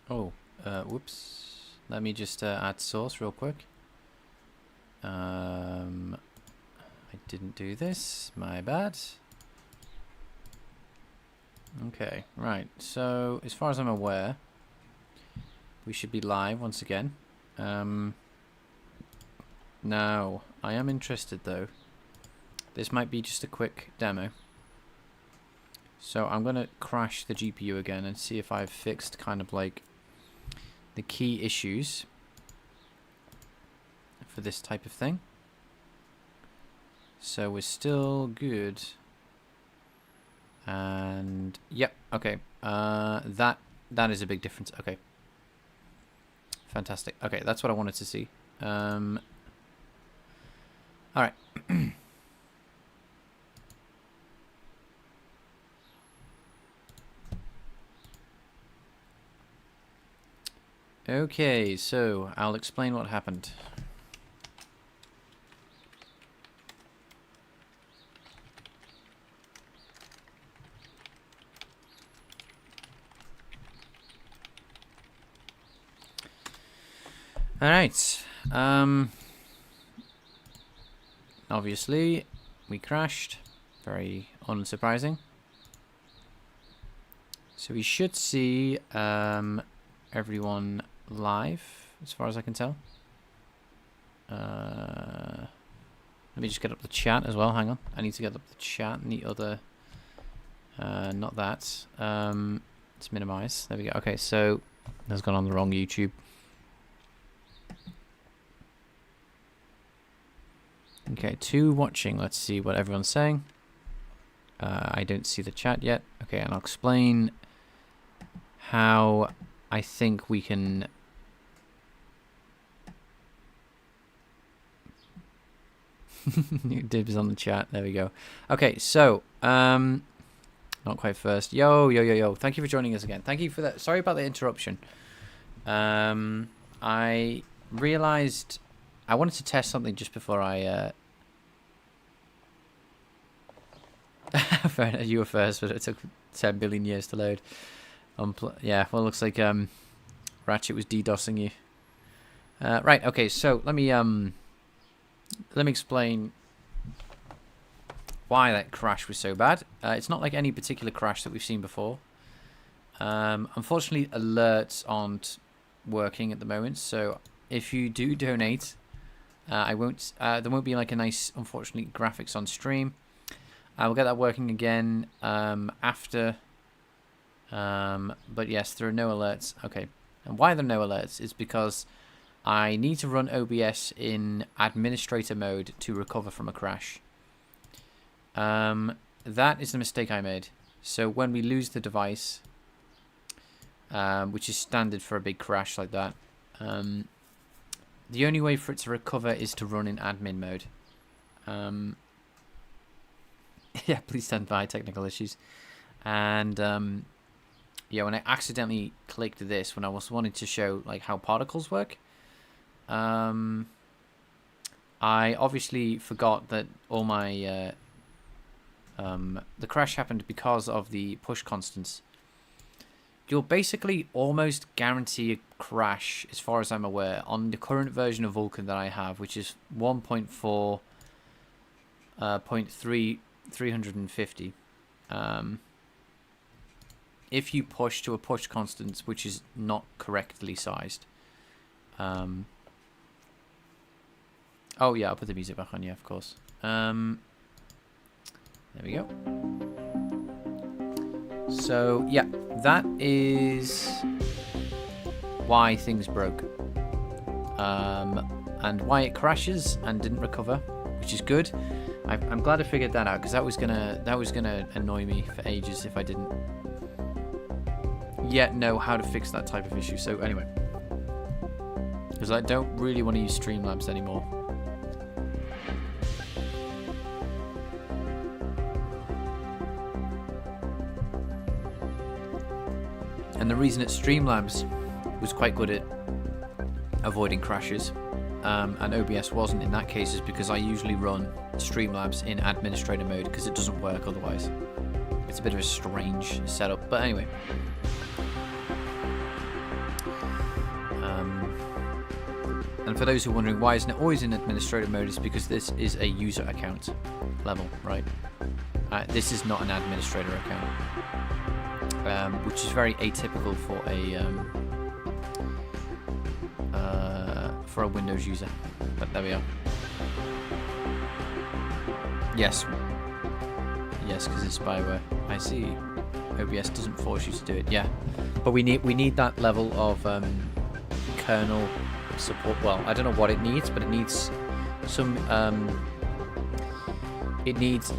Oh, whoops. Let me just add source real quick. I didn't do this. My bad. Okay, right. So, as far as I'm aware, we should be live once again. Now, I am interested though. This might be just a quick demo. So I'm going to crash the GPU again and see if I've fixed kind of like the key issues for this type of thing. So we're still good. And yep, okay. That is a big difference. Okay. Fantastic. Okay, that's what I wanted to see. All right. Okay, so I'll explain what happened. All right. Obviously, we crashed. Very unsurprising. So we should see everyone live, as far as I can tell. Let me just get up the chat as well. Hang on. I need to get up the chat and the other... not that. Let's minimize. There we go. Okay, so that's gone on the wrong YouTube. Okay, 2 watching. Let's see what everyone's saying. I don't see the chat yet. Okay, and I'll explain how I think we can... Dibs on the chat. There we go. Okay, so... not quite first. Yo. Thank you for joining us again. Thank you for that. Sorry about the interruption. I realized I wanted to test something just before I... Fair enough, you were first, but it took 10 billion years to load. Yeah, well, it looks like Ratchet was DDoSing you. Right, okay, so let me explain why that crash was so bad. It's not like any particular crash that we've seen before. Unfortunately, alerts aren't working at the moment, so if you do donate, there won't be like a nice, unfortunately, graphics on stream. I will get that working again after. But yes, there are no alerts. Okay. And why there are no alerts is because I need to run OBS in administrator mode to recover from a crash. That is the mistake I made. So when we lose the device, which is standard for a big crash like that, the only way for it to recover is to run in admin mode. Yeah, please stand by, technical issues. And yeah, when I accidentally clicked this, when I was wanting to show like how particles work, I obviously forgot that all my the crash happened because of the push constants. You'll basically almost guarantee a crash, as far as I'm aware, on the current version of Vulkan that I have, which is 1.4.350. If you push to a push constant which is not correctly sized. Oh yeah, I'll put the music back on, yeah, of course. There we go. So yeah, that is why things broke. And why it crashes and didn't recover, which is good. I'm glad I figured that out, because that was gonna annoy me for ages if I didn't yet know how to fix that type of issue. So anyway, because I don't really want to use Streamlabs anymore. And the reason that Streamlabs was quite good at avoiding crashes, and OBS wasn't in that case, is because I usually run Streamlabs in administrator mode because it doesn't work otherwise. It's a bit of a strange setup, but anyway. And for those who are wondering why isn't it always in administrator mode, it's because this is a user account level, right? This is not an administrator account, which is very atypical for a Windows user. But there we are. Yes, because it's spyware. I see. OBS doesn't force you to do it. Yeah, but we need that level of kernel support. Well, I don't know what it needs, but it needs some. It needs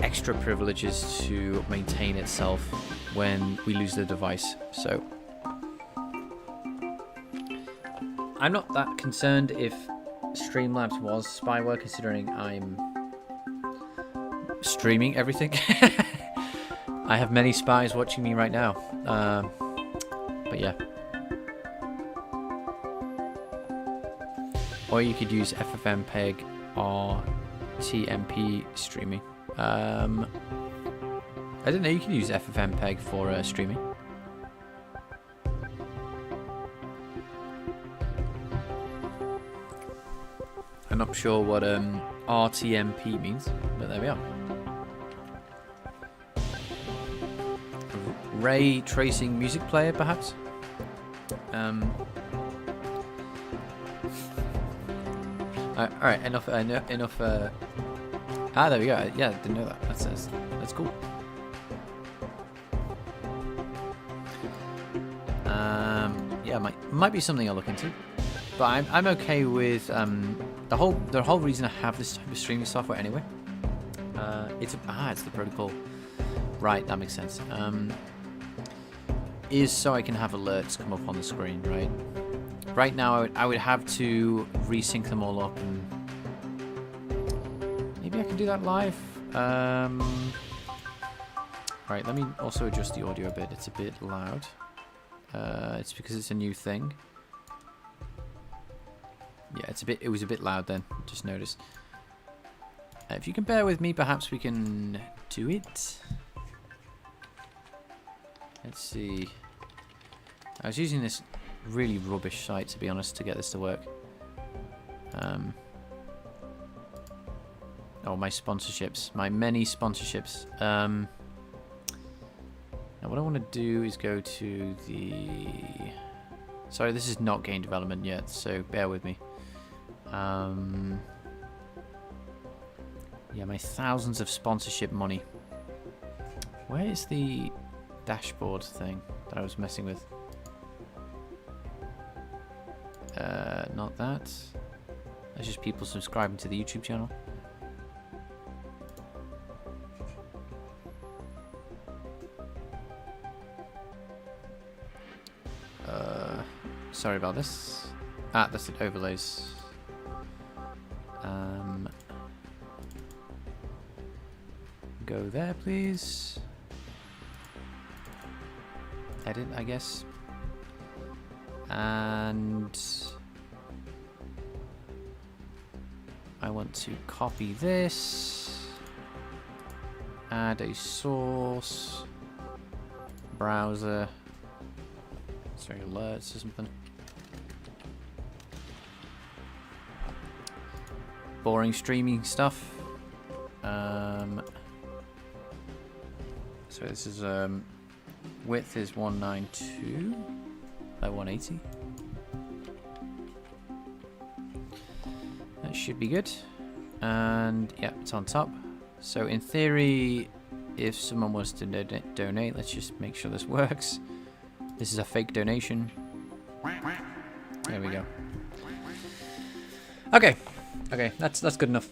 extra privileges to maintain itself when we lose the device. So I'm not that concerned if Streamlabs was spyware, considering I'm streaming everything. I have many spies watching me right now. But yeah. Or you could use FFmpeg or TMP streaming. I didn't know you could use FFmpeg for streaming. I'm not sure what RTMP means, but there we are. Ray tracing music player, perhaps. All right, enough. There we go. Yeah, didn't know that. That's cool. Yeah, might be something I'll look into. But I'm okay with the whole reason I have this type of streaming software anyway. It's the protocol. Right, that makes sense. Is so I can have alerts come up on the screen, right? Right now, I would have to resync them all up, and maybe I can do that live. Right, let me also adjust the audio a bit. It's a bit loud. It's because it's a new thing. Yeah, it was a bit loud then. Just noticed. If you can bear with me, perhaps we can do it. Let's see. I was using this really rubbish site, to be honest, to get this to work. Oh, my sponsorships. My many sponsorships. Now what I want to do is go to the... Sorry, this is not game development yet, so bear with me. Yeah, my thousands of sponsorship money. Where is the dashboard thing that I was messing with? Not that. That's just people subscribing to the YouTube channel. Sorry about this. That's it, overlays. Go there, please. Edit, I guess. And I want to copy this. Add a source. Browser. Sorry, alerts or something. Boring streaming stuff. So this is width is 192 by 180. That should be good. And yeah, it's on top. So in theory, if someone wants to donate, let's just make sure this works. This is a fake donation. There we go. Okay, that's good enough.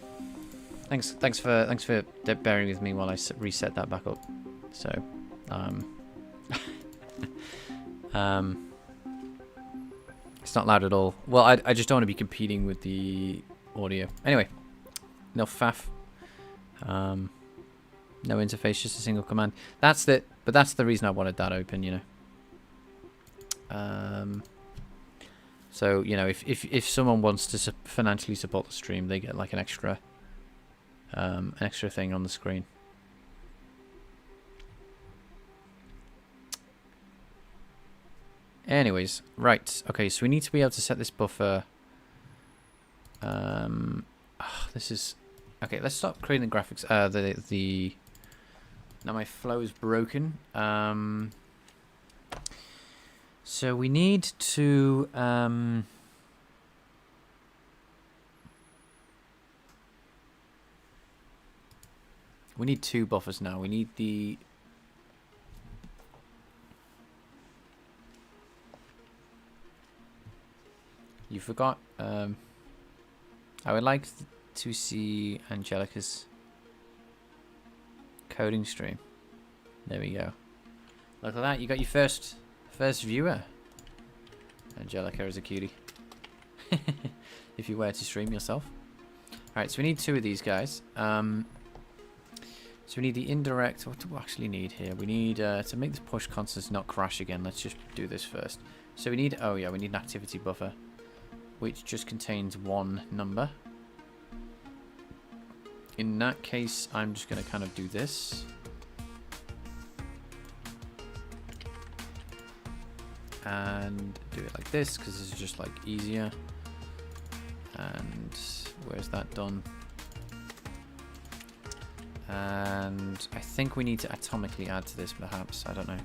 Thanks for bearing with me while I reset that back up. So, it's not loud at all. Well, I just don't want to be competing with the audio. Anyway, enough faff. No interface, just a single command. But that's the reason I wanted that open, you know. So, you know, if someone wants to financially support the stream, they get like an extra thing on the screen. Anyways, right. Okay, so we need to be able to set this buffer This is okay. Let's stop creating the graphics. Now my flow is broken. So we need to we need 2 buffers now. We need the you forgot. I would like to see Angelica's coding stream. There we go. Look at that. You got your first viewer. Angelica is a cutie. If you were to stream yourself. Alright, so we need 2 of these guys. So we need the indirect. What do we actually need here? We need to make this push constants not crash again. Let's just do this first. So we need, oh yeah, we need an activity buffer, which just contains 1 number. In that case, I'm just going to kind of do this. And do it like this, because this is just like easier. And where's that done? And I think we need to atomically add to this, perhaps. I don't know.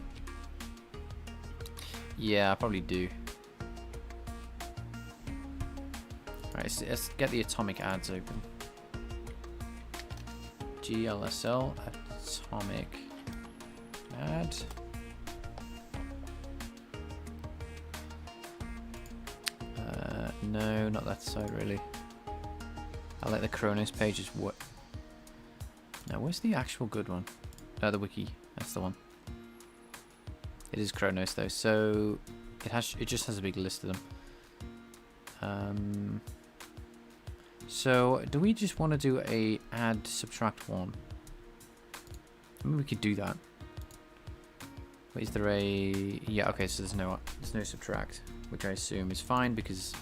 Yeah, I probably do. Alright, so let's get the atomic adds open. GLSL atomic add. No, not that side really. I like the Chronos pages. What? Now, where's the actual good one? The wiki. That's the one. It is Chronos though, so it just has a big list of them. So do we just want to do a add subtract 1? I mean, we could do that. Wait, is there a yeah? Okay, so there's no subtract, which I assume is fine because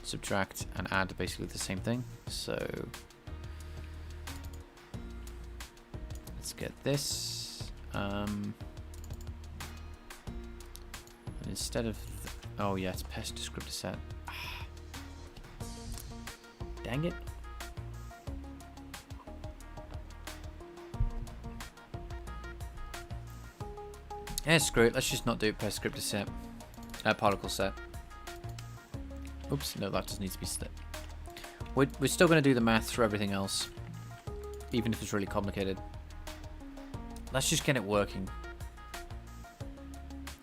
subtract and add are basically the same thing. So let's get this. And instead of oh yeah, it's pest descriptor set. Dang it. Yeah, screw it. Let's just not do it per descriptor set. Particle set. Oops, no, that does need to be split. We're still going to do the math for everything else, even if it's really complicated. Let's just get it working.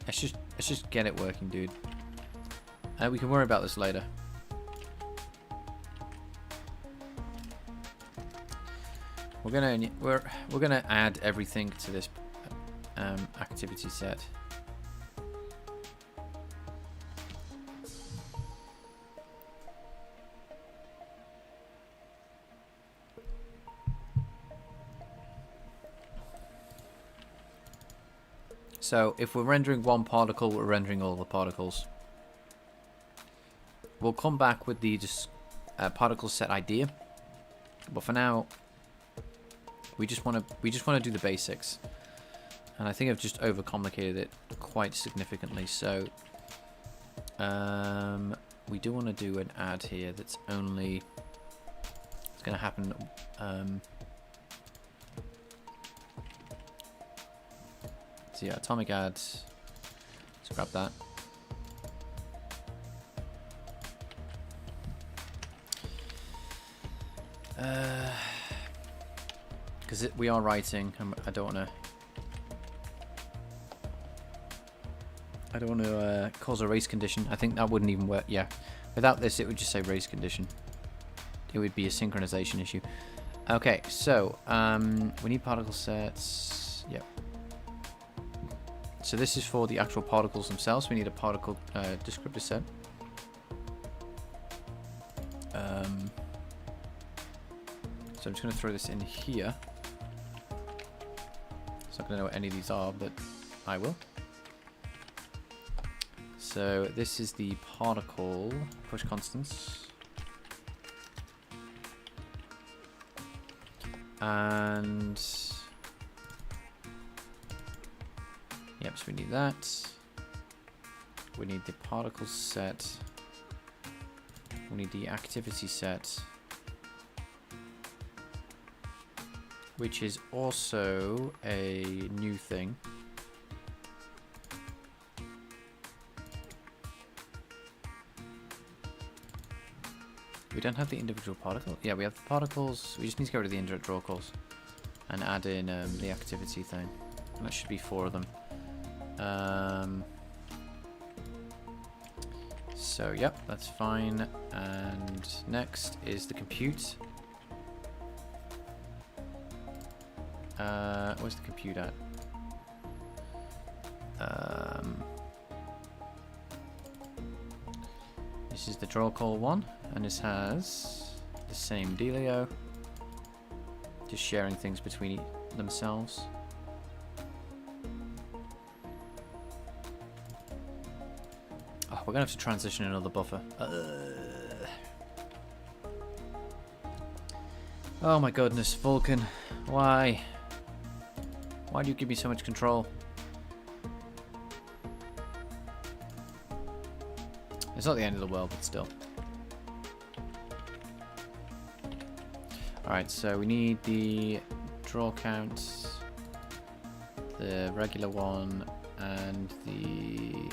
Let's just get it working, dude. We can worry about this later. We're gonna add everything to this activity set. So if we're rendering 1 particle, we're rendering all the particles. We'll come back with the particle set idea, but for now, we just want to do the basics. And I think I've just overcomplicated it quite significantly. So we do want to do an add here that's only it's going to happen. So yeah, atomic adds. Let's grab that. Because we are writing. I don't want to cause a race condition. I think that wouldn't even work. Yeah, without this, it would just say race condition. It would be a synchronization issue. Okay, so we need particle sets. Yep. So this is for the actual particles themselves. We need a particle descriptor set. So I'm just going to throw this in here. So I'm not going to know what any of these are, but I will. So this is the particle push constants. And yep, so we need that. We need the particle set We need the activity set, which is also a new thing. We don't have the individual particle. Yeah, we have the particles. We just need to go to the indirect draw calls and add in the activity thing. And that should be 4 of them. So, yep, that's fine. And next is the compute. Where's the compute at? This is the draw call one, and this has the same dealio. Just sharing things between themselves. Oh, we're gonna have to transition another buffer. Oh my goodness, Vulkan, why? Why do you give me so much control? It's not the end of the world, but still. Alright, so we need the draw count, the regular one, and the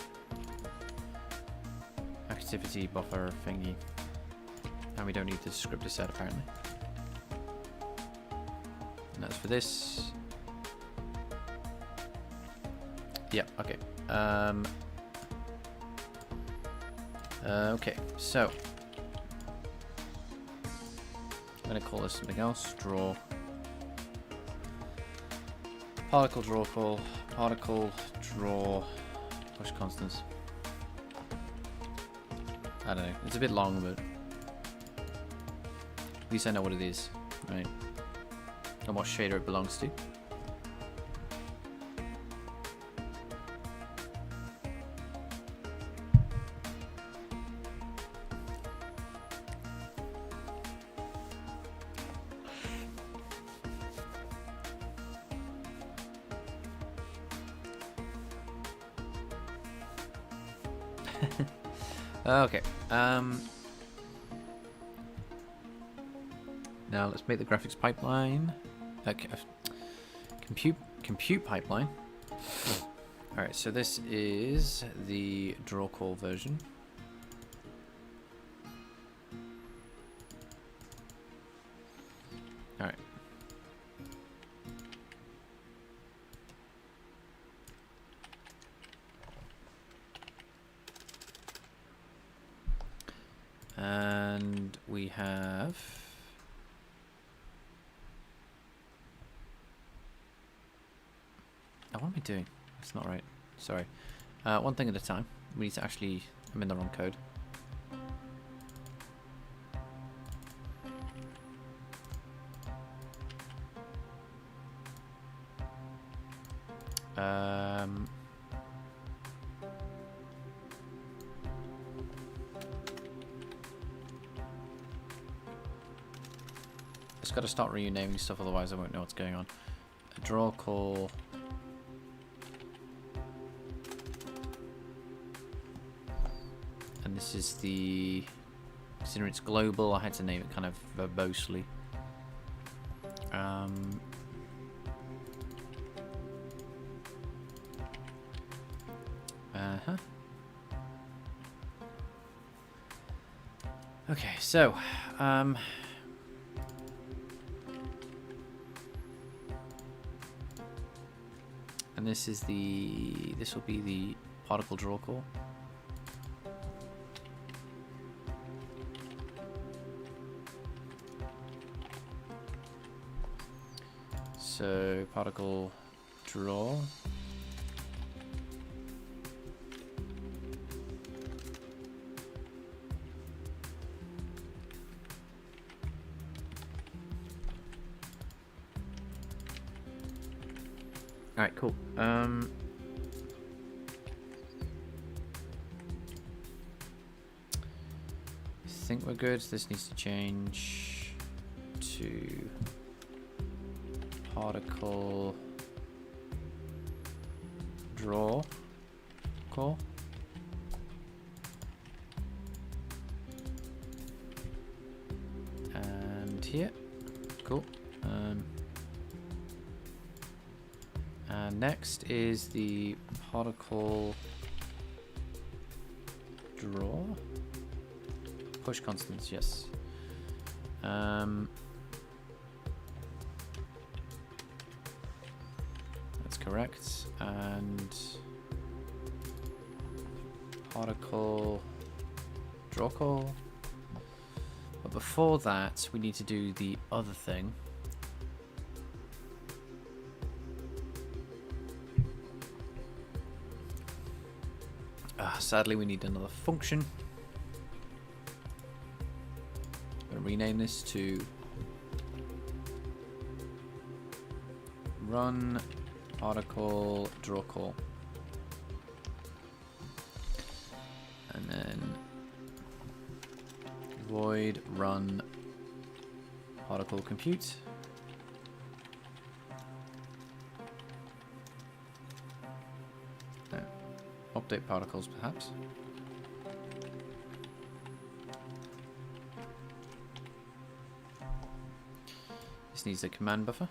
activity buffer thingy. And we don't need the descriptor set apparently. And that's for this. Yep, okay. Okay, so I'm gonna call this something else. Draw. Particle draw call. Particle draw. Push constants. I don't know. It's a bit long, but at least I know what it is, right? And what shader it belongs to. Okay. Now let's make the graphics pipeline. Compute pipeline. All right. So this is the draw call version. All right. And we have what am I doing? That's not right. Sorry. One thing at a time. We need to actually... I'm in the wrong code. Just got to start renaming stuff, otherwise I won't know what's going on. A draw call. And this is the... Considering it's global, I had to name it kind of verbosely. Okay, so and this is the... This will be the particle draw call. So particle draw. All right, cool. I think we're good. This needs to change to particle draw call. here. Cool. And next is the particle draw. Push constants, yes. That's correct. And particle draw call. But before that, we need to do the other thing. Sadly, we need another function. I'm going to rename this to run particle draw call. And then void run particle compute. No. Update particles, perhaps. This needs a command buffer,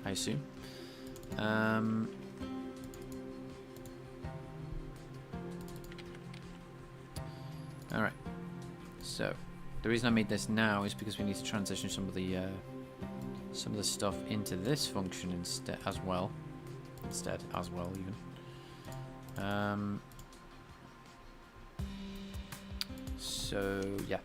I assume. Alright, so the reason I made this now is because we need to transition some of the stuff into this function instead as well. Even. So yeah.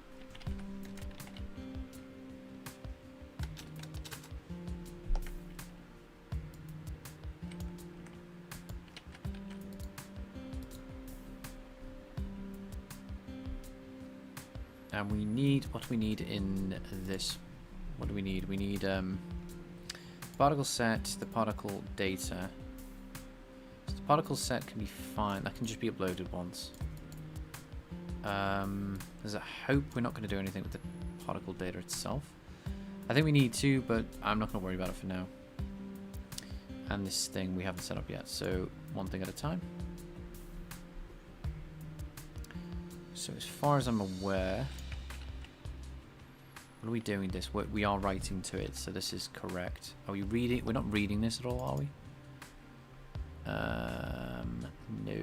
And we need, what do we need in this? What do we need? We need particle set, the particle data. So the particle set can be fine. That can just be uploaded once. There's a hope we're not going to do anything with the particle data itself. I think we need to, but I'm not going to worry about it for now. And this thing we haven't set up yet, so one thing at a time. So as far as I'm aware, what are we doing this? We are writing to it, so this is correct. Are we reading? We're not reading this at all, are we? No,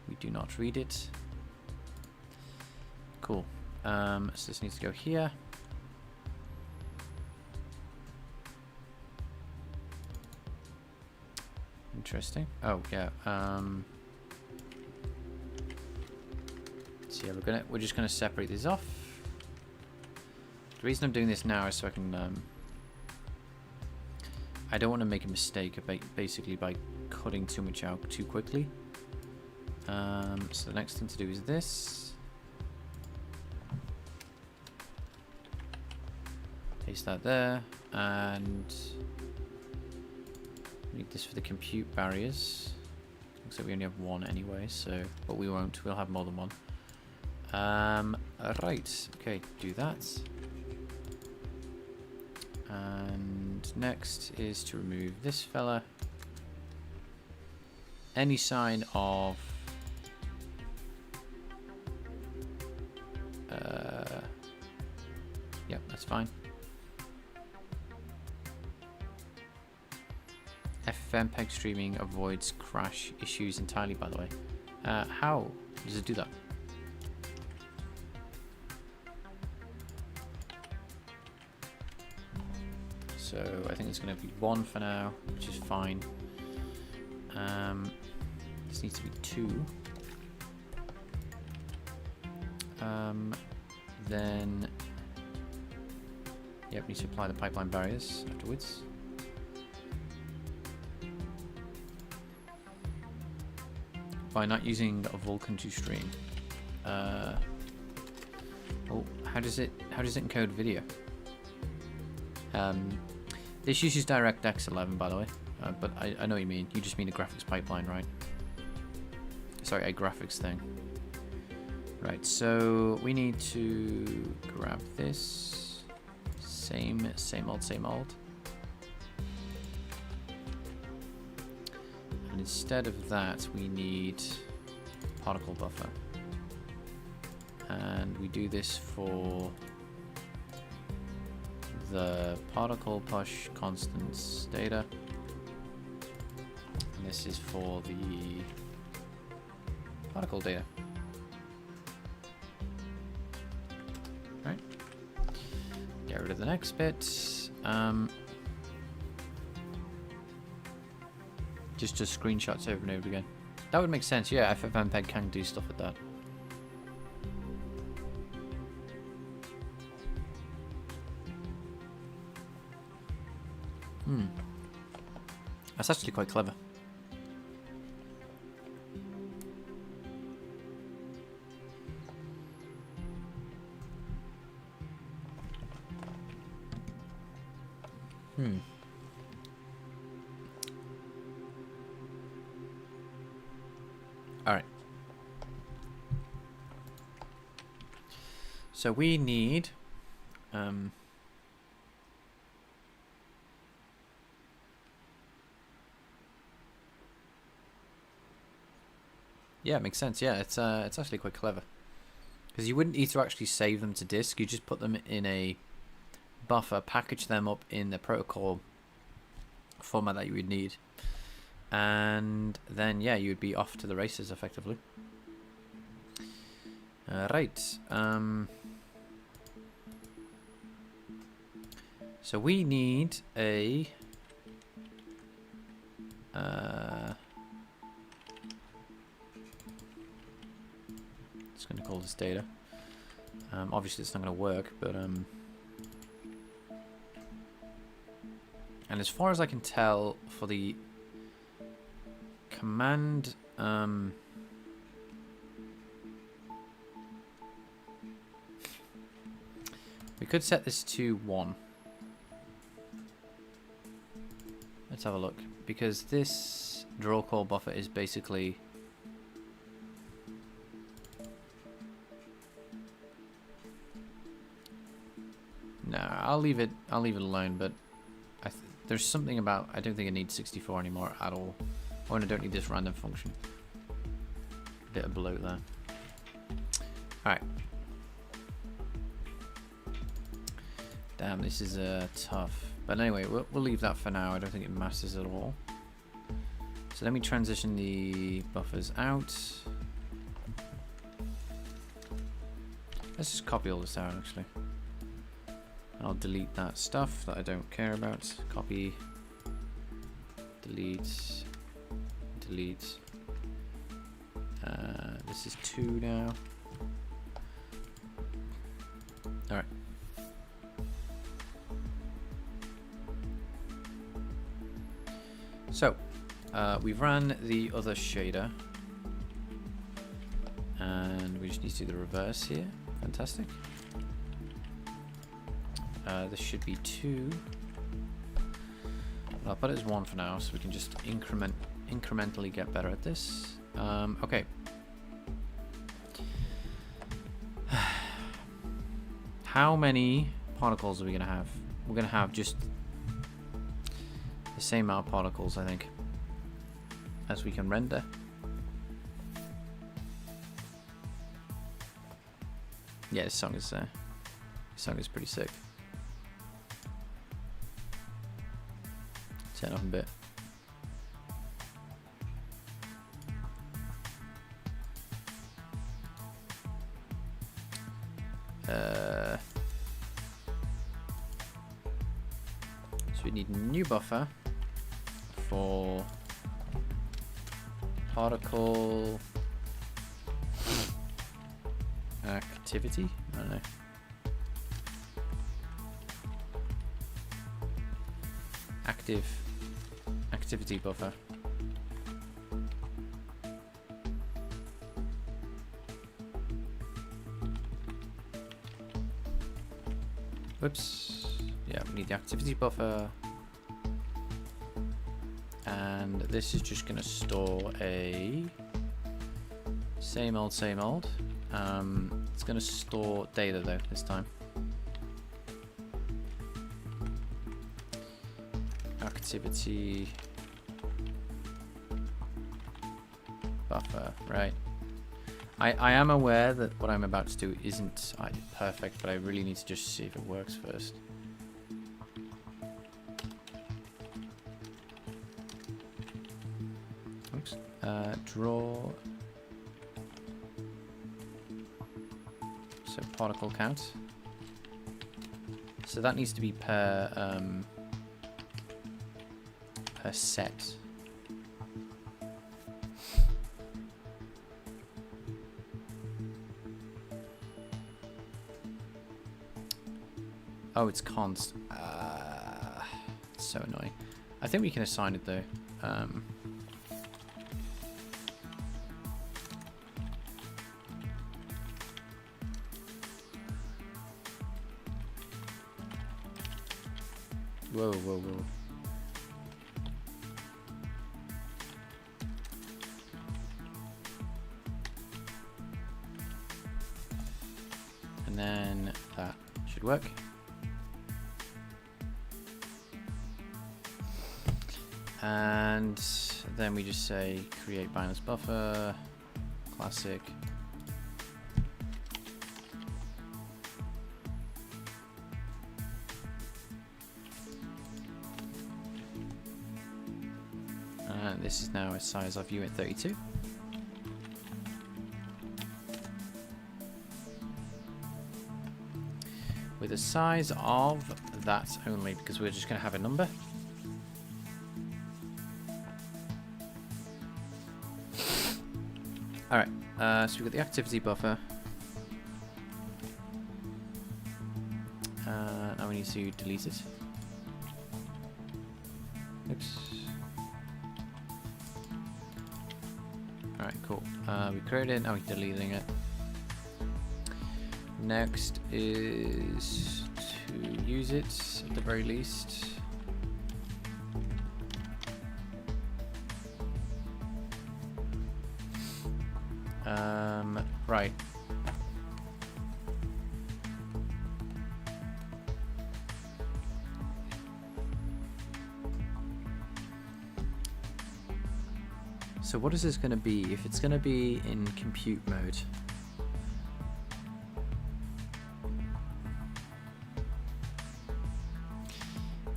we do not read it. Cool. So this needs to go here. Interesting. Oh yeah. So yeah, we're just gonna separate these off. The reason I'm doing this now is so I can. I don't want to make a mistake basically by cutting too much out too quickly. So the next thing to do is this. Paste that there, and need this for the compute barriers. Looks like we only have one anyway, so but we won't. We'll have more than one. Right. Okay, do that. And next is to remove this fella. Any sign of yep, that's fine. FFmpeg streaming avoids crash issues entirely, by the way. How does it do that? So I think it's going to be 1 for now, which is fine. This needs to be 2. Then, yep, need to apply the pipeline barriers afterwards. By not using a Vulkan to stream. Oh, how does it encode video? This uses DirectX 11, by the way, but I know what you mean. You just mean a graphics pipeline, right? Sorry, a graphics thing. Right, so we need to grab this. Same old. And instead of that, we need particle buffer. And we do this for the particle push constants data. And this is for the particle data. Right. Get rid of the next bit. Just screenshots over and over again. That would make sense, yeah. FFmpeg can do stuff with that. That's actually quite clever. All right. So we need yeah, it makes sense. Yeah, it's actually quite clever. Because you wouldn't need to actually save them to disk. You just put them in a buffer, package them up in the protocol format that you would need. And then, yeah, you would be off to the races, effectively. Right. So we need a... just going to call this data. Obviously, it's not going to work, but... And as far as I can tell, for the command... we could set this to 1. Let's have a look. Because this draw call buffer is basically... No, I'll leave it alone, but there's something about... I don't think it needs 64 anymore at all. Oh, and I don't need this random function. Bit of bloat there. Alright. Damn, this is tough. But anyway, we'll leave that for now. I don't think it matters at all. So let me transition the buffers out. Let's just copy all this out, actually. And I'll delete that stuff that I don't care about. Copy. Delete. Delete. This is 2 now. Alright. So, we've ran the other shader. And we just need to do the reverse here. Fantastic. This should be 2. I'll put it as 1 for now, so we can just incrementally get better at this. Okay. How many particles are we going to have? We're going to have just the same amount of particles, I think, as we can render. Yeah, this song is pretty sick. Turn up a bit. So we need a new buffer for particle activity. I don't know. Activity buffer. Whoops. Yeah, we need the activity buffer. And this is just going to store a same old. It's going to store data though this time. Activity buffer, right. I am aware that what I'm about to do isn't perfect, but I really need to just see if it works first. Oops. Draw. So particle count. So that needs to be per set. Oh, it's const. It's so annoying. I think we can assign it though. Whoa, whoa, whoa. And then that should work. And then we just say create binary buffer, classic. And this is now a size of unit 32. With a size of that only, because we're just going to have a number. Alright, so we've got the activity buffer. Now we need to delete it. Oops. Alright, cool. We created it, now we're deleting it. Next is to use it at the very least. Right. So what is this going to be? If it's going to be in compute mode.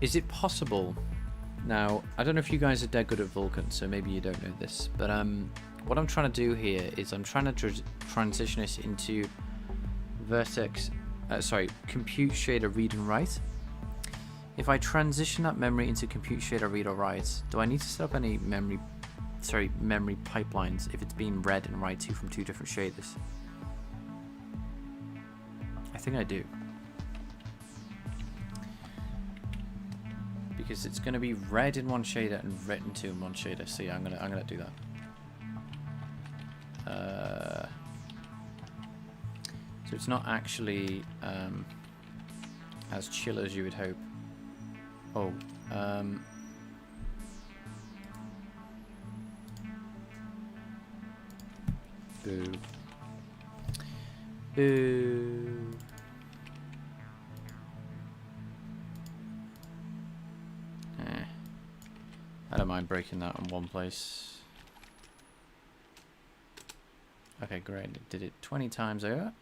Is it possible? Now, I don't know if you guys are dead good at Vulkan, so maybe you don't know this, but what I'm trying to do here is I'm trying to transition this into compute shader read and write. If I transition that memory into compute shader read or write, do I need to set up any memory pipelines if it's being read and write to from two different shaders? I think I do. Because it's going to be read in one shader and written to in one shader. So yeah, I'm gonna do that. So it's not actually as chill as you would hope. Oh, boo. Boo. I don't mind breaking that in one place. Okay, great. It did it 20 times over.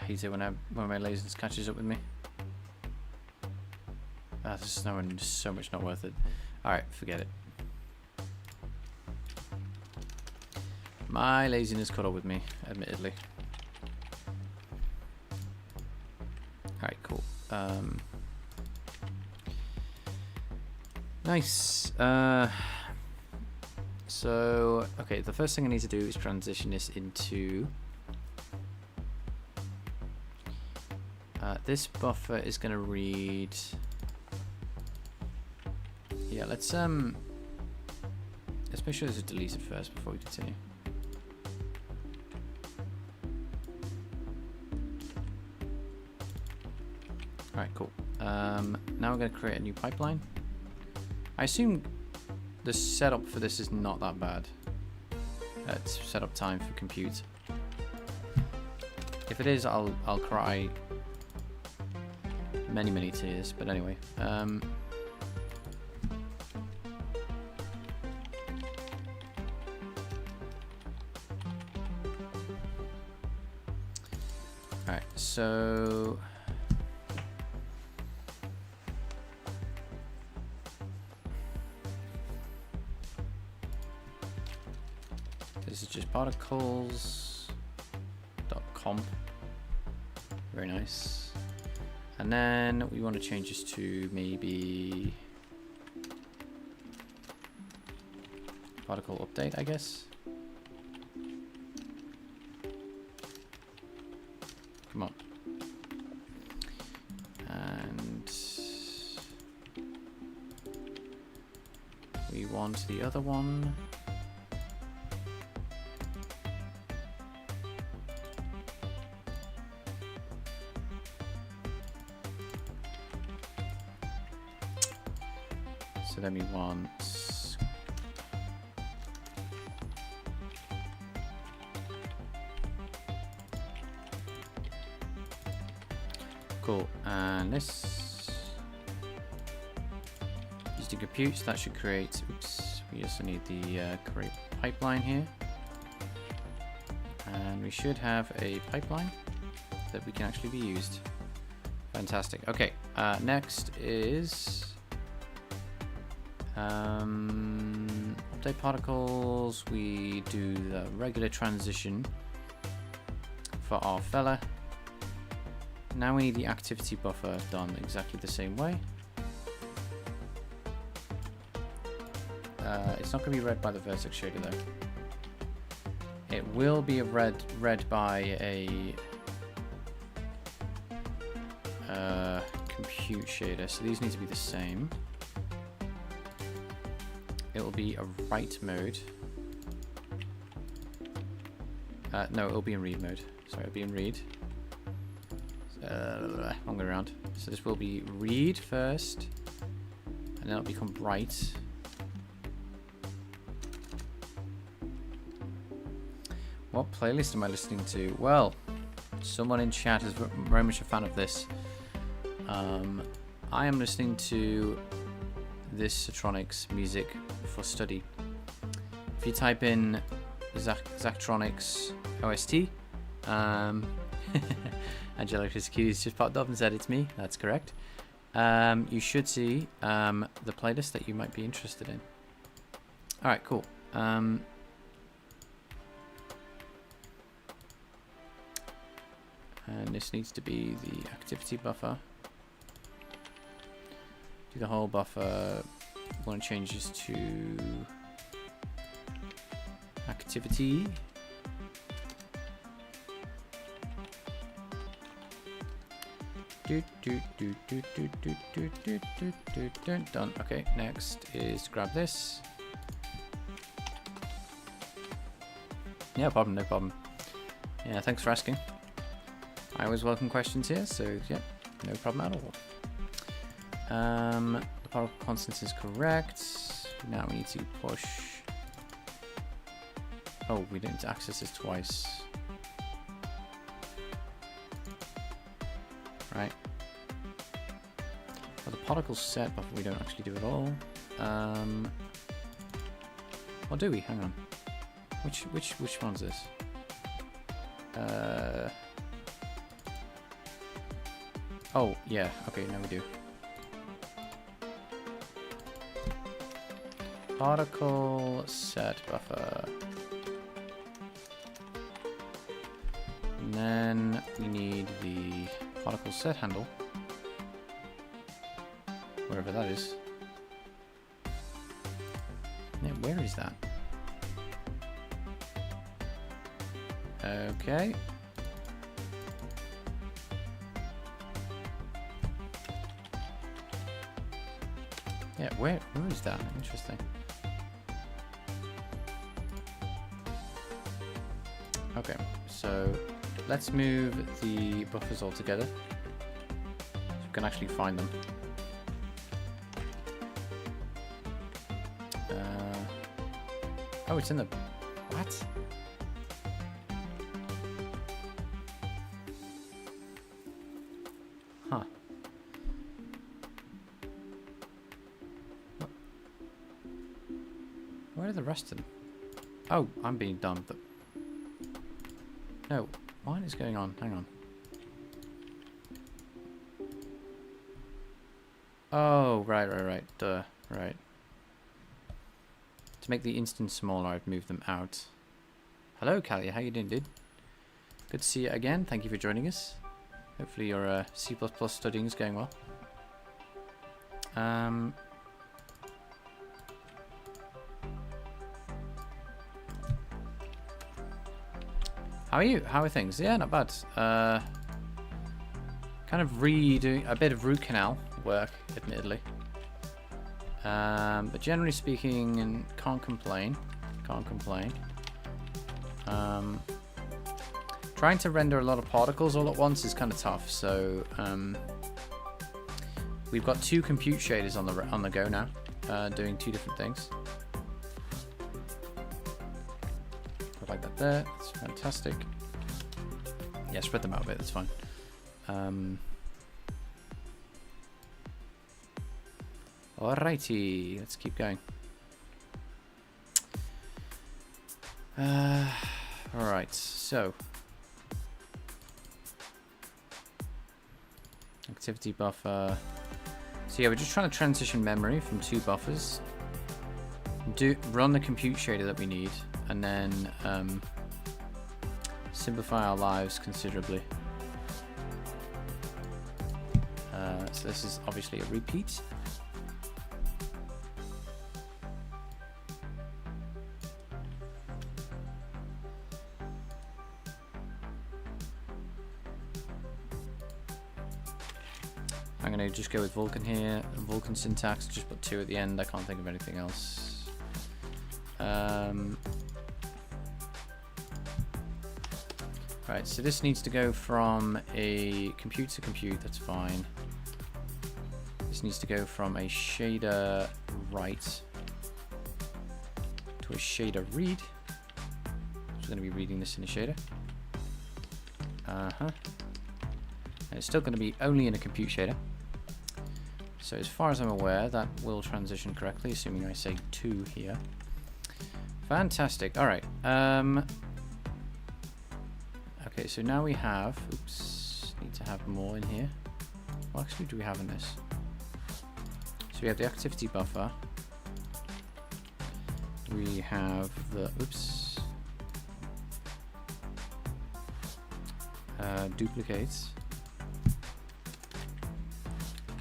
I hate it when my laziness catches up with me. This is so much not worth it. Alright, forget it. My laziness caught up with me, admittedly. Alright, cool. Nice. So, okay, the first thing I need to do is transition this into... this buffer is going to read... Yeah, let's make sure this is deleted first before we continue. Alright, cool. Now we're going to create a new pipeline. I assume the setup for this is not that bad. It's setup time for compute. If it is, I'll cry many tears. But anyway, Alright, so this is just particles.comp. Very nice. And then we want to change this to maybe particle update, I guess. Come on. And we want the other one. So then we want cool, and this used to compute, so that should create, oops, we also need the create pipeline here, and we should have a pipeline that we can actually be used. Fantastic. Okay, next is update particles. We do the regular transition for our fella. Now we need the activity buffer done exactly the same way. It's not going to be read by the vertex shader though. It will be read by a compute shader, so these need to be the same. It will be a write mode. No, it'll be in read mode. Sorry, it'll be in read. Wrong way around. So this will be read first, and then it'll become write. What playlist am I listening to? Well, someone in chat is very much a fan of this. I am listening to this Zachtronics music for study. If you type in Zachtronics OST, Angelica Security's just popped up and said it's me. That's correct. You should see the playlist that you might be interested in. Alright, cool. And this needs to be the activity buffer. Do the whole buffer. Want to change this to activity. Done. Okay, next is grab this. Yeah, problem, no problem. Yeah, thanks for asking. I always welcome questions here, so yeah, no problem at all. The particle constant is correct. Now we need to push. Oh, we didn't access this twice. Right. Well, the particle set buffer we don't actually do at all. Or do we? Hang on. Which one's this? Oh yeah. Okay, now we do. Particle set buffer. And then we need the particle set handle. Wherever that is. Yeah, where is that? Okay. Yeah, where is that? Interesting. Okay, so let's move the buffers all together so we can actually find them. Oh, it's in the... What? Huh. What? Where are the rest of them? Oh, I'm being dumb, but... No, what is going on? Hang on. Oh, right. Duh. Right. To make the instance smaller, I'd move them out. Hello, Callie. How you doing, dude? Good to see you again. Thank you for joining us. Hopefully your C++ studying is going well. How are you? How are things? Yeah, not bad. Kind of redoing a bit of root canal work, admittedly. But generally speaking, can't complain. Can't complain. Trying to render a lot of particles all at once is kind of tough. So we've got 2 compute shaders on the go now, doing 2 different things. Like that there. That's fantastic. Yeah, spread them out a bit. That's fine. Alrighty, let's keep going. Alright, so activity buffer. So yeah, we're just trying to transition memory from 2 buffers. Run the compute shader that we need, and then simplify our lives considerably. So this is obviously a repeat. I'm going to just go with Vulkan here. Vulkan syntax, just put 2 at the end. I can't think of anything else. Right, so this needs to go from a compute to compute, that's fine. This needs to go from a shader write to a shader read. So we're going to be reading this in a shader. And it's still going to be only in a compute shader. So as far as I'm aware, that will transition correctly, assuming I say 2 here. Fantastic. All right. Okay, so now we have... Oops. Need to have more in here. What actually do we have in this? So we have the activity buffer. We have the... Oops. Duplicates.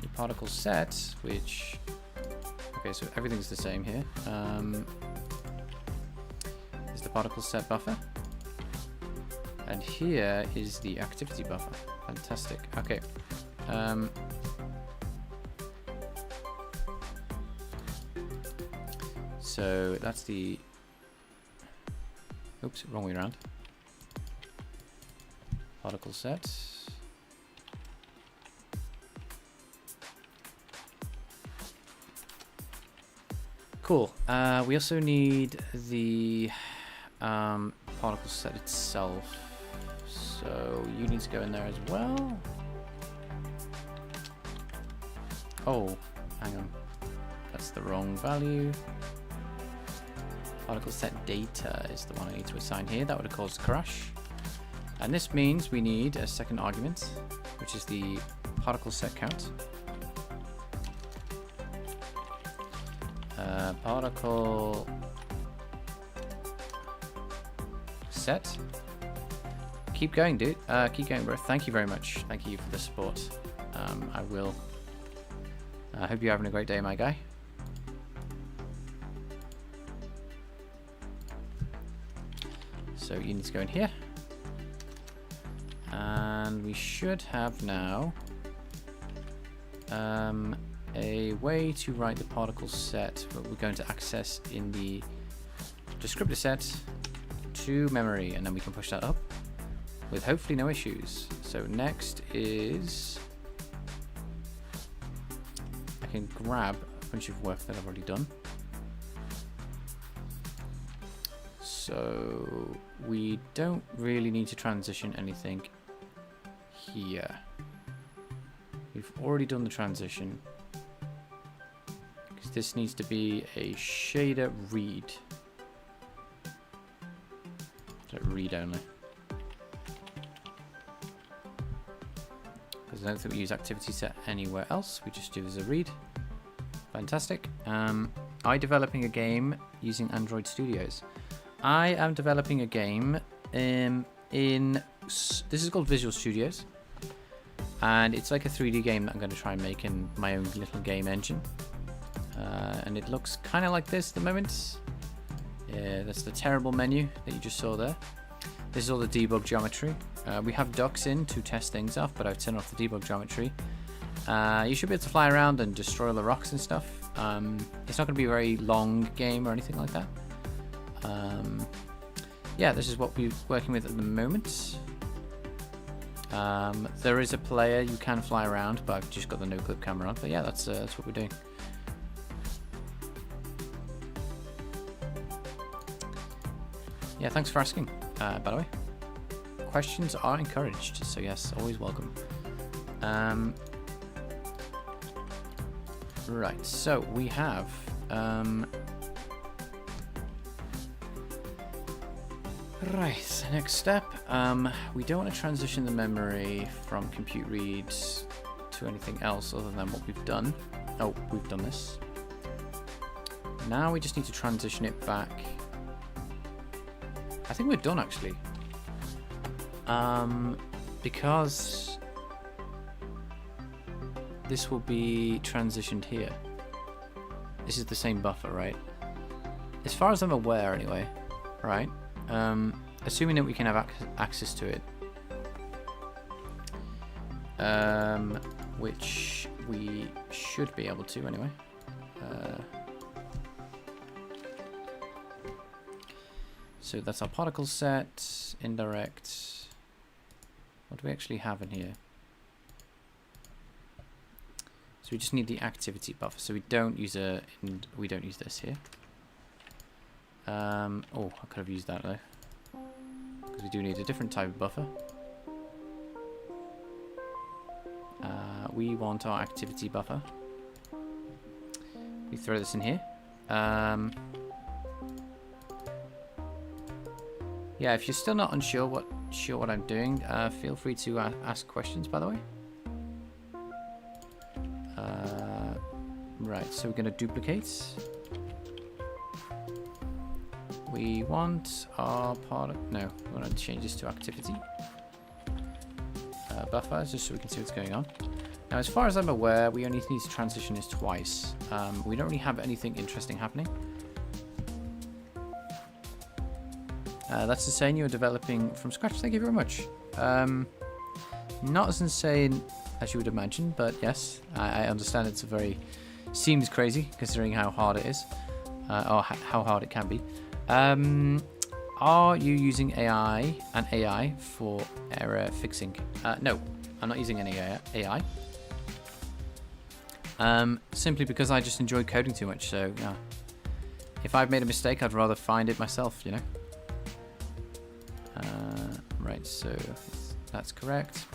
The particle set, which... Okay, so everything's the same here. Is the particle set buffer. And here is the activity buffer. Fantastic. Okay. So that's the... Oops, wrong way around. Particle set. Cool. We also need the particle set itself. So you need to go in there as well. Oh, hang on. That's the wrong value. Particle set data is the one I need to assign here. That would have caused a crash. And this means we need a second argument, which is the particle set count. Particle set. Keep going, dude. Keep going, bro. Thank you very much. Thank you for the support. I will. I hope you're having a great day, my guy. So you need to go in here. And we should have now a way to write the particle set that we're going to access in the descriptor set to memory, and then we can push that up with hopefully no issues. So next is I can grab a bunch of work that I've already done. So we don't really need to transition anything here. We've already done the transition because this needs to be a shader read. So read only. because I don't think we use activity set anywhere else. We just do as a read. Fantastic. I developing a game using Android Studios. I am developing a game this is called Visual Studios, and it's like a 3D game that I'm going to try and make in my own little game engine. And it looks kind of like this at the moment. Yeah, that's the terrible menu that you just saw there. This is all the debug geometry. We have ducks in to test things off, but I've turned off the debug geometry. You should be able to fly around and destroy all the rocks and stuff. It's not going to be a very long game or anything like that. Yeah, this is what we're working with at the moment. There is a player you can fly around, but I've just got the no-clip camera on. But yeah, that's what we're doing. Yeah, thanks for asking, by the way. Questions are encouraged, so yes, always welcome. Right, so we have... Right, next step. We don't want to transition the memory from compute reads to anything else other than what we've done. Oh, we've done this. Now we just need to transition it back. I think we're done, actually. Because this will be transitioned here. This is the same buffer, right? As far as I'm aware, anyway. Right? Assuming that we can have access to it. Which we should be able to, anyway. So that's our particle set, indirect. What do we actually have in here? So we just need the activity buffer. So we don't use this here. Oh, I could have used that though, because we do need a different type of buffer. We want our activity buffer. We throw this in here. Yeah, if you're still not unsure what I'm doing, feel free to ask questions, by the way. Right, so we're going to duplicate. We want our part. No, we want to change this to activity buffer, just so we can see what's going on. Now, as far as I'm aware, we only need to transition this twice. We don't really have anything interesting happening. That's insane. You're developing from scratch. Thank you very much. Not as insane as you would imagine, but yes, I understand it's seems crazy considering how hard it is, or how hard it can be. Are you using AI for error fixing? No, I'm not using any AI. Simply because I just enjoy coding too much. So yeah, if I've made a mistake, I'd rather find it myself, you know. Right, so that's correct.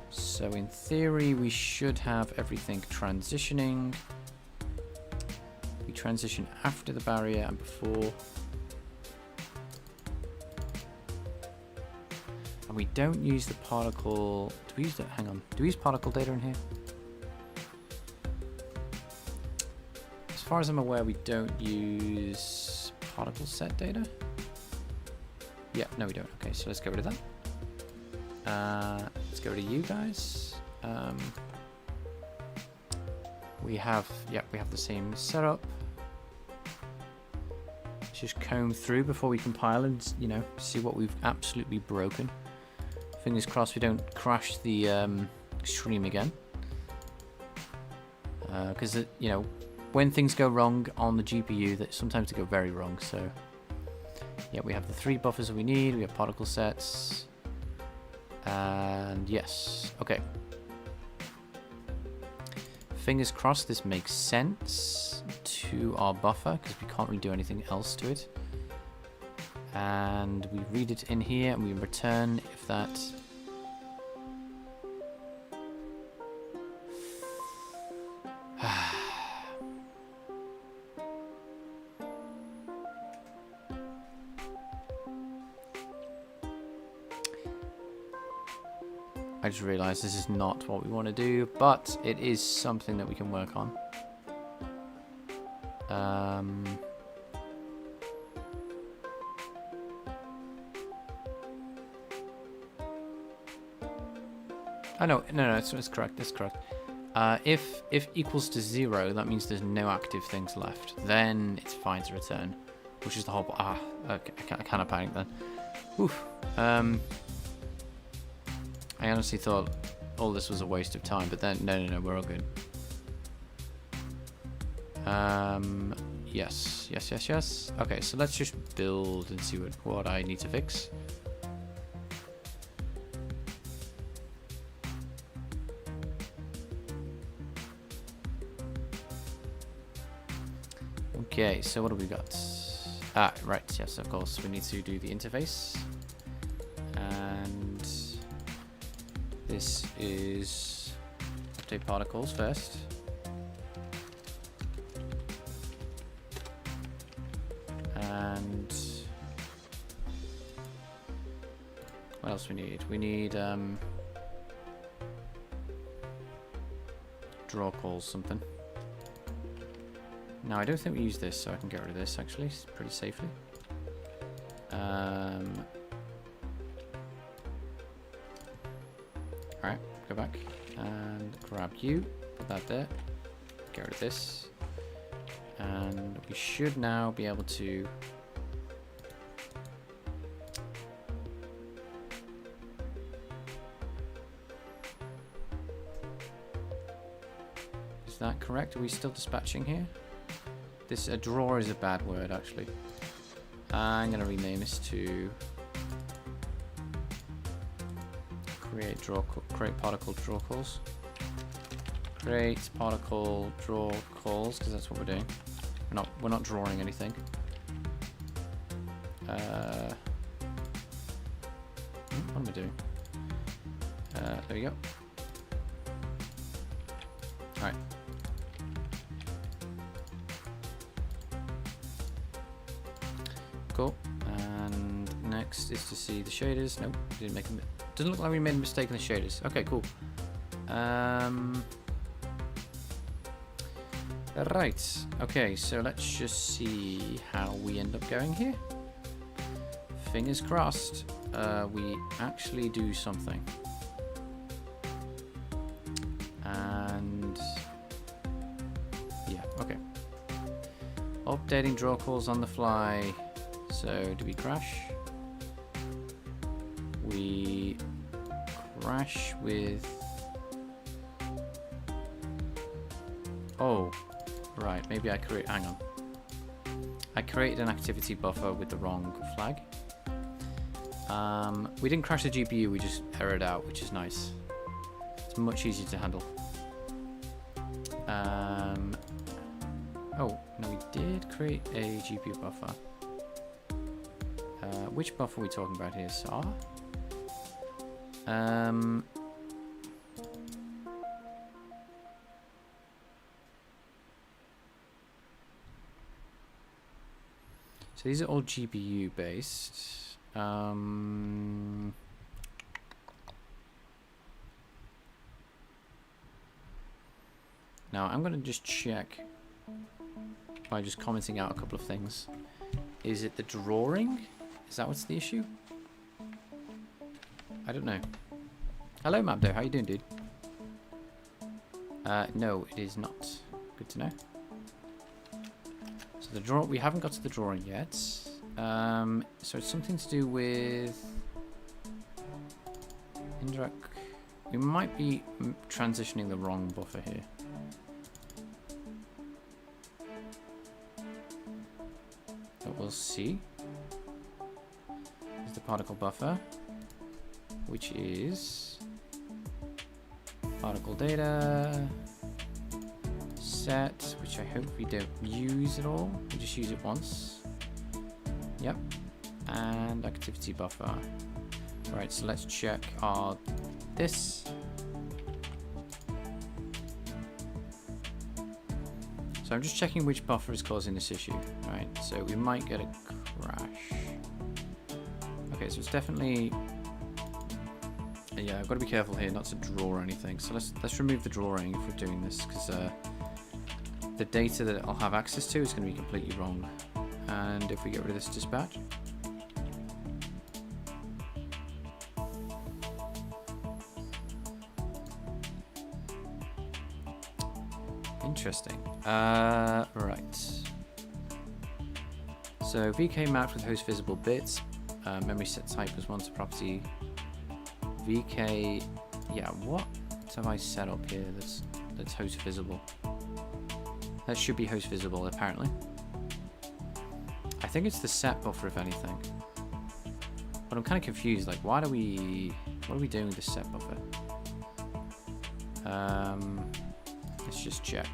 So in theory, we should have everything transitioning. We transition after the barrier and before. And we don't use the particle. Do we use that? Hang on. Do we use particle data in here? As far as I'm aware, we don't use particle set data. Yeah, no, we don't. Okay, so let's get rid of that. Let's go to you guys. We have the same setup. Let's just comb through before we compile and, you know, see what we've absolutely broken. Fingers crossed we don't crash the stream again. Because, you know, when things go wrong on the GPU, that sometimes they go very wrong. So, yeah, we have the 3 buffers that we need. We have particle sets. And yes, okay. Fingers crossed this makes sense to our buffer, because we can't really do anything else to it. And we read it in here and we return if that... I just realized this is not what we want to do, but it is something that we can work on. Oh, no, it's correct. It's correct. If equals to 0, that means there's no active things left. Then it's fine to return, which is the whole. Okay, I kind of panicked then. Oof. I honestly thought all this was a waste of time, but then no, we're all good. Yes. Okay, so let's just build and see what I need to fix. Okay, so what have we got? Right, yes, of course, we need to do the interface. And this is update particles first. And what else we need? We need draw calls something. Now I don't think we use this, so I can get rid of this actually pretty safely. Alright, go back and grab you, put that there, get rid of this, and we should now be able to is that correct? Are we still dispatching here? This a drawer is a bad word actually. I'm gonna rename this to create particle draw calls. Create particle draw calls, because that's what we're doing. We're not drawing anything. What am I doing? There we go. All right. Cool. And next is to see the shaders. Nope, didn't make them. Doesn't look like we made a mistake in the shaders. Okay, cool. Right. Okay, so let's just see how we end up going here. Fingers crossed. We actually do something. And yeah, okay. Updating draw calls on the fly. So do we crash? We crash with... Oh, right, maybe I hang on. I created an activity buffer with the wrong flag. We didn't crash the GPU, we just errored out, which is nice. It's much easier to handle. Oh, no, we did create a GPU buffer. Which buffer are we talking about here? SAR? So these are all GPU based. Now I'm going to just check by just commenting out a couple of things. Is it the drawing? Is that what's the issue? I don't know. Hello, Mabdo. How you doing, dude? No, it is not. Good to know. So the draw, we haven't got to the drawing yet. So it's something to do with indirect. We might be transitioning the wrong buffer here. But we'll see. Is the particle buffer, which is particle data set, which I hope we don't use at all. We just use it once. Yep. And activity buffer. Right, so let's check our this. So I'm just checking which buffer is causing this issue. Right, so we might get a crash. Okay, so it's definitely Yeah, I've got to be careful here not to draw or anything. So let's remove the drawing if we're doing this, because the data that I'll have access to is going to be completely wrong. And if we get rid of this dispatch, interesting. Right. So VK mapped with host visible bits. Memory set type was one to property. VK, yeah. What have I set up here? That's host visible. That should be host visible apparently. I think it's the set buffer if anything. But I'm kind of confused. Like, what are we doing with the set buffer? Let's just check.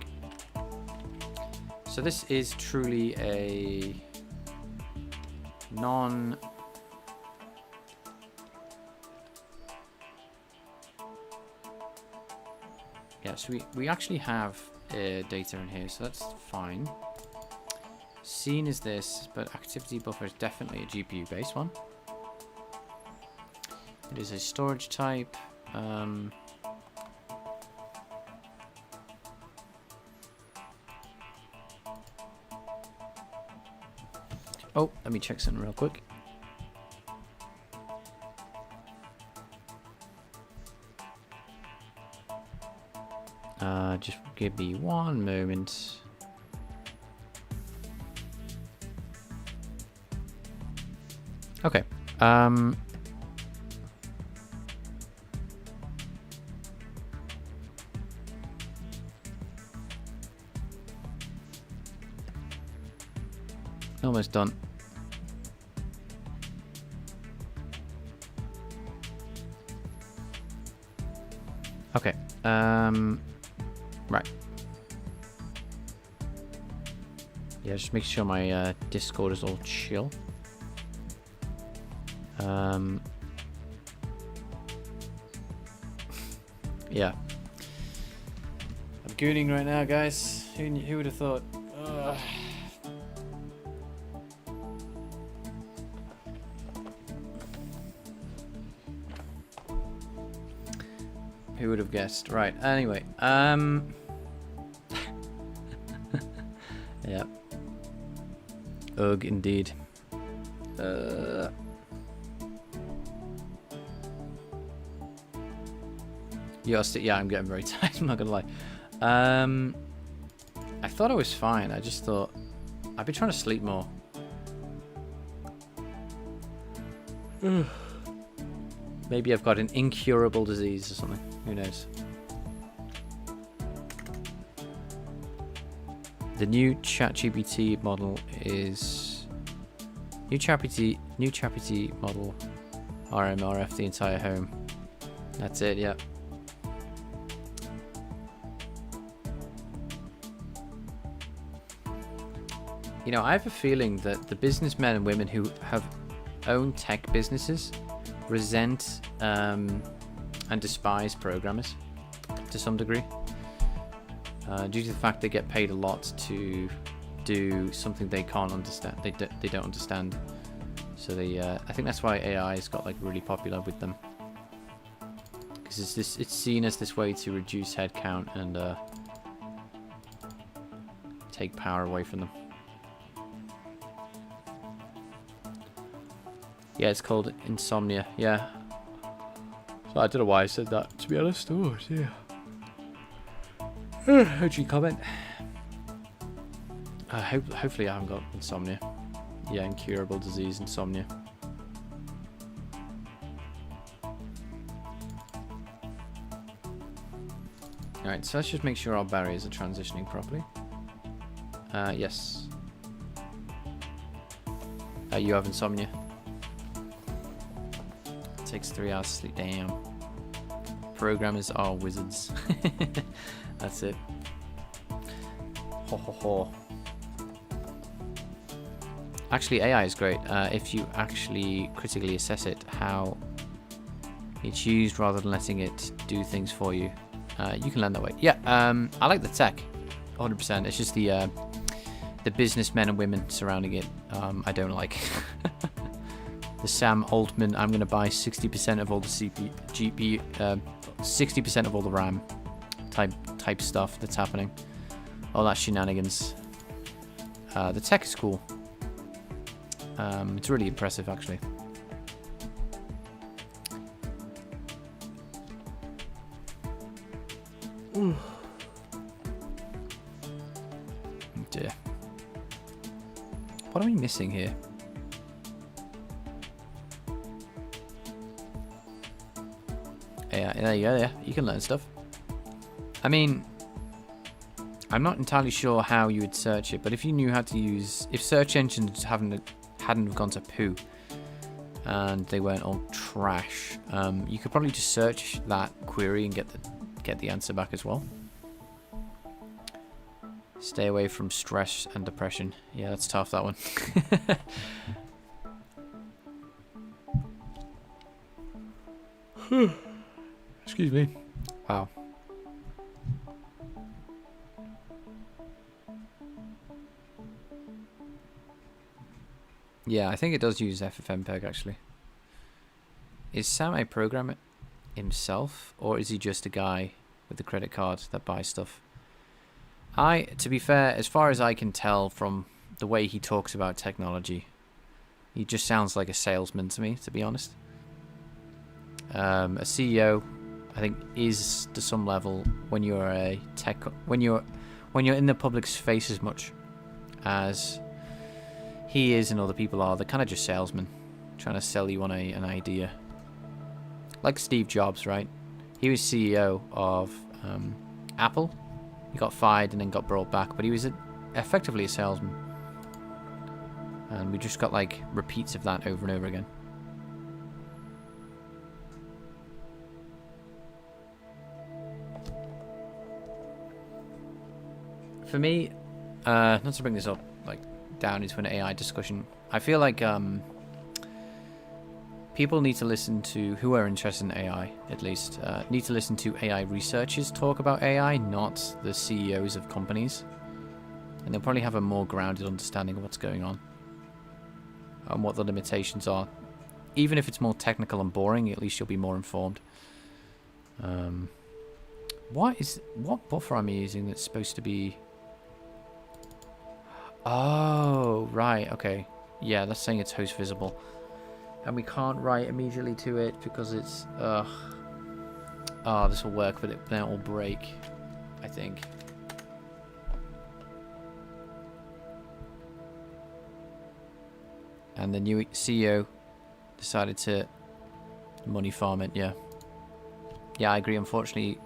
So this is truly a non. Yeah, so we actually have data in here, so that's fine. Scene is this, but activity buffer is definitely a GPU based one. It is a storage type. Oh, let me check something real quick. Just give me one moment. Okay. Almost done. Okay. Right. Yeah, just make sure my Discord is all chill. Yeah. I'm gooning right now, guys. Who would have thought? Ugh. Who would have guessed? Right. Anyway, yeah. Ugh, indeed. Yeah, I'm getting very tired. I'm not gonna lie. I thought I was fine. I just thought I've been trying to sleep more. Maybe I've got an incurable disease or something. Who knows? The new ChatGPT model is new ChatGPT model RMRF the entire home. That's it. Yeah. You know, I have a feeling that the businessmen and women who have owned tech businesses resent and despise programmers to some degree, due to the fact they get paid a lot to do something they can't understand. They don't understand. So I think that's why AI has got like really popular with them, because it's seen as this way to reduce headcount and take power away from them. Yeah, it's called insomnia. Yeah. So I don't know why I said that, to be honest. Oh, dear. How'd you comment? Hopefully I haven't got insomnia. Yeah, incurable disease, insomnia. Alright, so let's just make sure our barriers are transitioning properly. Yes. You have insomnia. Takes 3 hours to sleep. Damn. Programmers are wizards. That's it. Ho ho ho. Actually, AI is great if you actually critically assess it, how it's used rather than letting it do things for you. You can learn that way. Yeah, I like the tech, 100%. It's just the businessmen and women surrounding it I don't like. the Sam Altman, I'm going to buy 60% of all the GPU, 60% of all the RAM type stuff that's happening. All that shenanigans. The tech is cool. It's really impressive, actually. Oh dear. What are we missing here? Yeah, there you go. Yeah, you can learn stuff. I mean, I'm not entirely sure how you would search it, but if you knew how to use, if search engines hadn't have gone to poo and they weren't all trash, you could probably just search that query and get the answer back as well. Stay away from stress and depression. Yeah, that's tough, that one. Excuse me. Wow. Yeah, I think it does use FFmpeg, actually. Is Sam a programmer himself, or is he just a guy with a credit card that buys stuff? To be fair, as far as I can tell from the way he talks about technology, he just sounds like a salesman to me, to be honest. A CEO, I think, is to some level, when you're a tech, when you're in the public's face as much as he is and other people are, they're kind of just salesmen trying to sell you on an idea. Like Steve Jobs, right? He was CEO of Apple. He got fired and then got brought back, but he was effectively a salesman. And we just got like repeats of that over and over again. For me, not to bring this up like down into an AI discussion, I feel like people need to listen to, who are interested in AI at least, need to listen to AI researchers talk about AI, not the CEOs of companies. And they'll probably have a more grounded understanding of what's going on and what the limitations are. Even if it's more technical and boring, at least you'll be more informed. What buffer am I using that's supposed to be... Oh, right, okay. Yeah, that's saying it's host visible. And we can't write immediately to it because it's... Oh, this will work, but then it will break, I think. And the new CEO decided to money farm it, yeah. Yeah, I agree, unfortunately.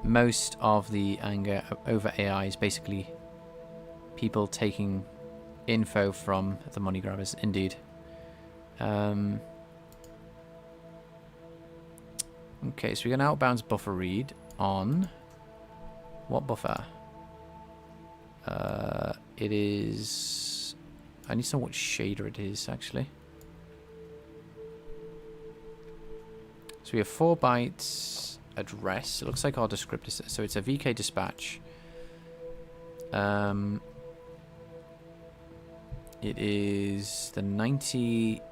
Most of the anger over AI is basically people taking info from the money grabbers, indeed. Okay, so we're going to outbounds buffer read on... What buffer? It is... I need to know what shader it is, actually. So we have 4 bytes address. It looks like our descriptor. So it's a VK dispatch. It is the 90...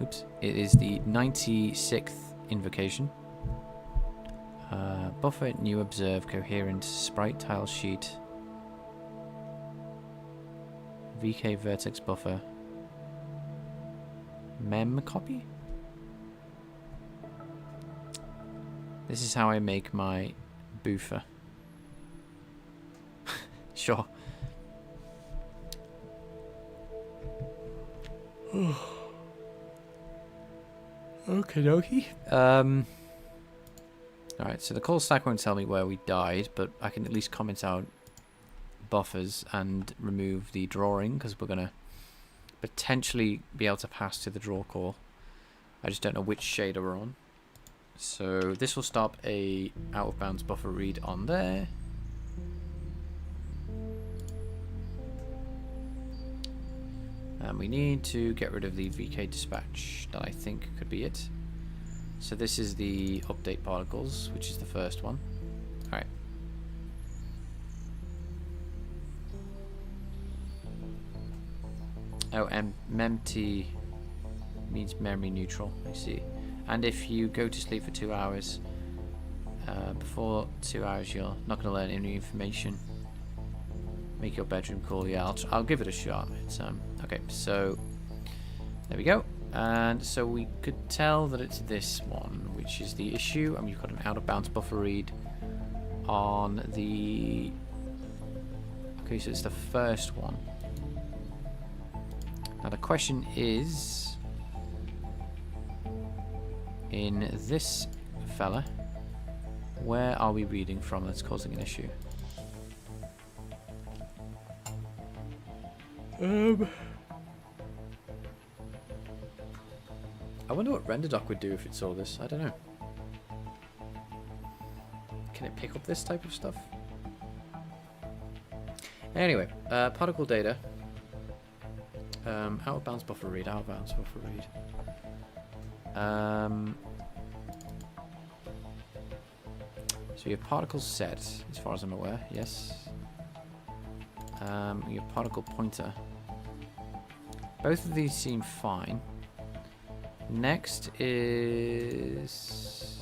Oops. It is the 96th invocation. Buffer, new observe, coherent, sprite tile sheet. VK vertex buffer. Mem copy? This is how I make my buffer. Sure. Okie dokie. Alright, so the call stack won't tell me where we died, but I can at least comment out buffers and remove the drawing, because we're going to potentially be able to pass to the draw call. I just don't know which shader we're on. So this will stop a out of bounds buffer read on there. And we need to get rid of the VK dispatch. That I think could be it. So this is the update particles, which is the first one. Alright. Oh, and empty means memory neutral. I see. And if you go to sleep for 2 hours, before 2 hours, you're not going to learn any information. Make your bedroom cool. Yeah, I'll give it a shot. It's okay. So there we go. And so we could tell that it's this one, which is the issue. And you've got an out of bounds buffer read on the. Okay, so it's the first one. Now the question is, in this fella, where are we reading from that's causing an issue? I wonder what RenderDoc would do if it saw this. I don't know. Can it pick up this type of stuff? Anyway, particle data. Out of bounds buffer read. Out of bounds buffer read. So your particles set, as far as I'm aware. Yes. Your particle pointer. Both of these seem fine. Next is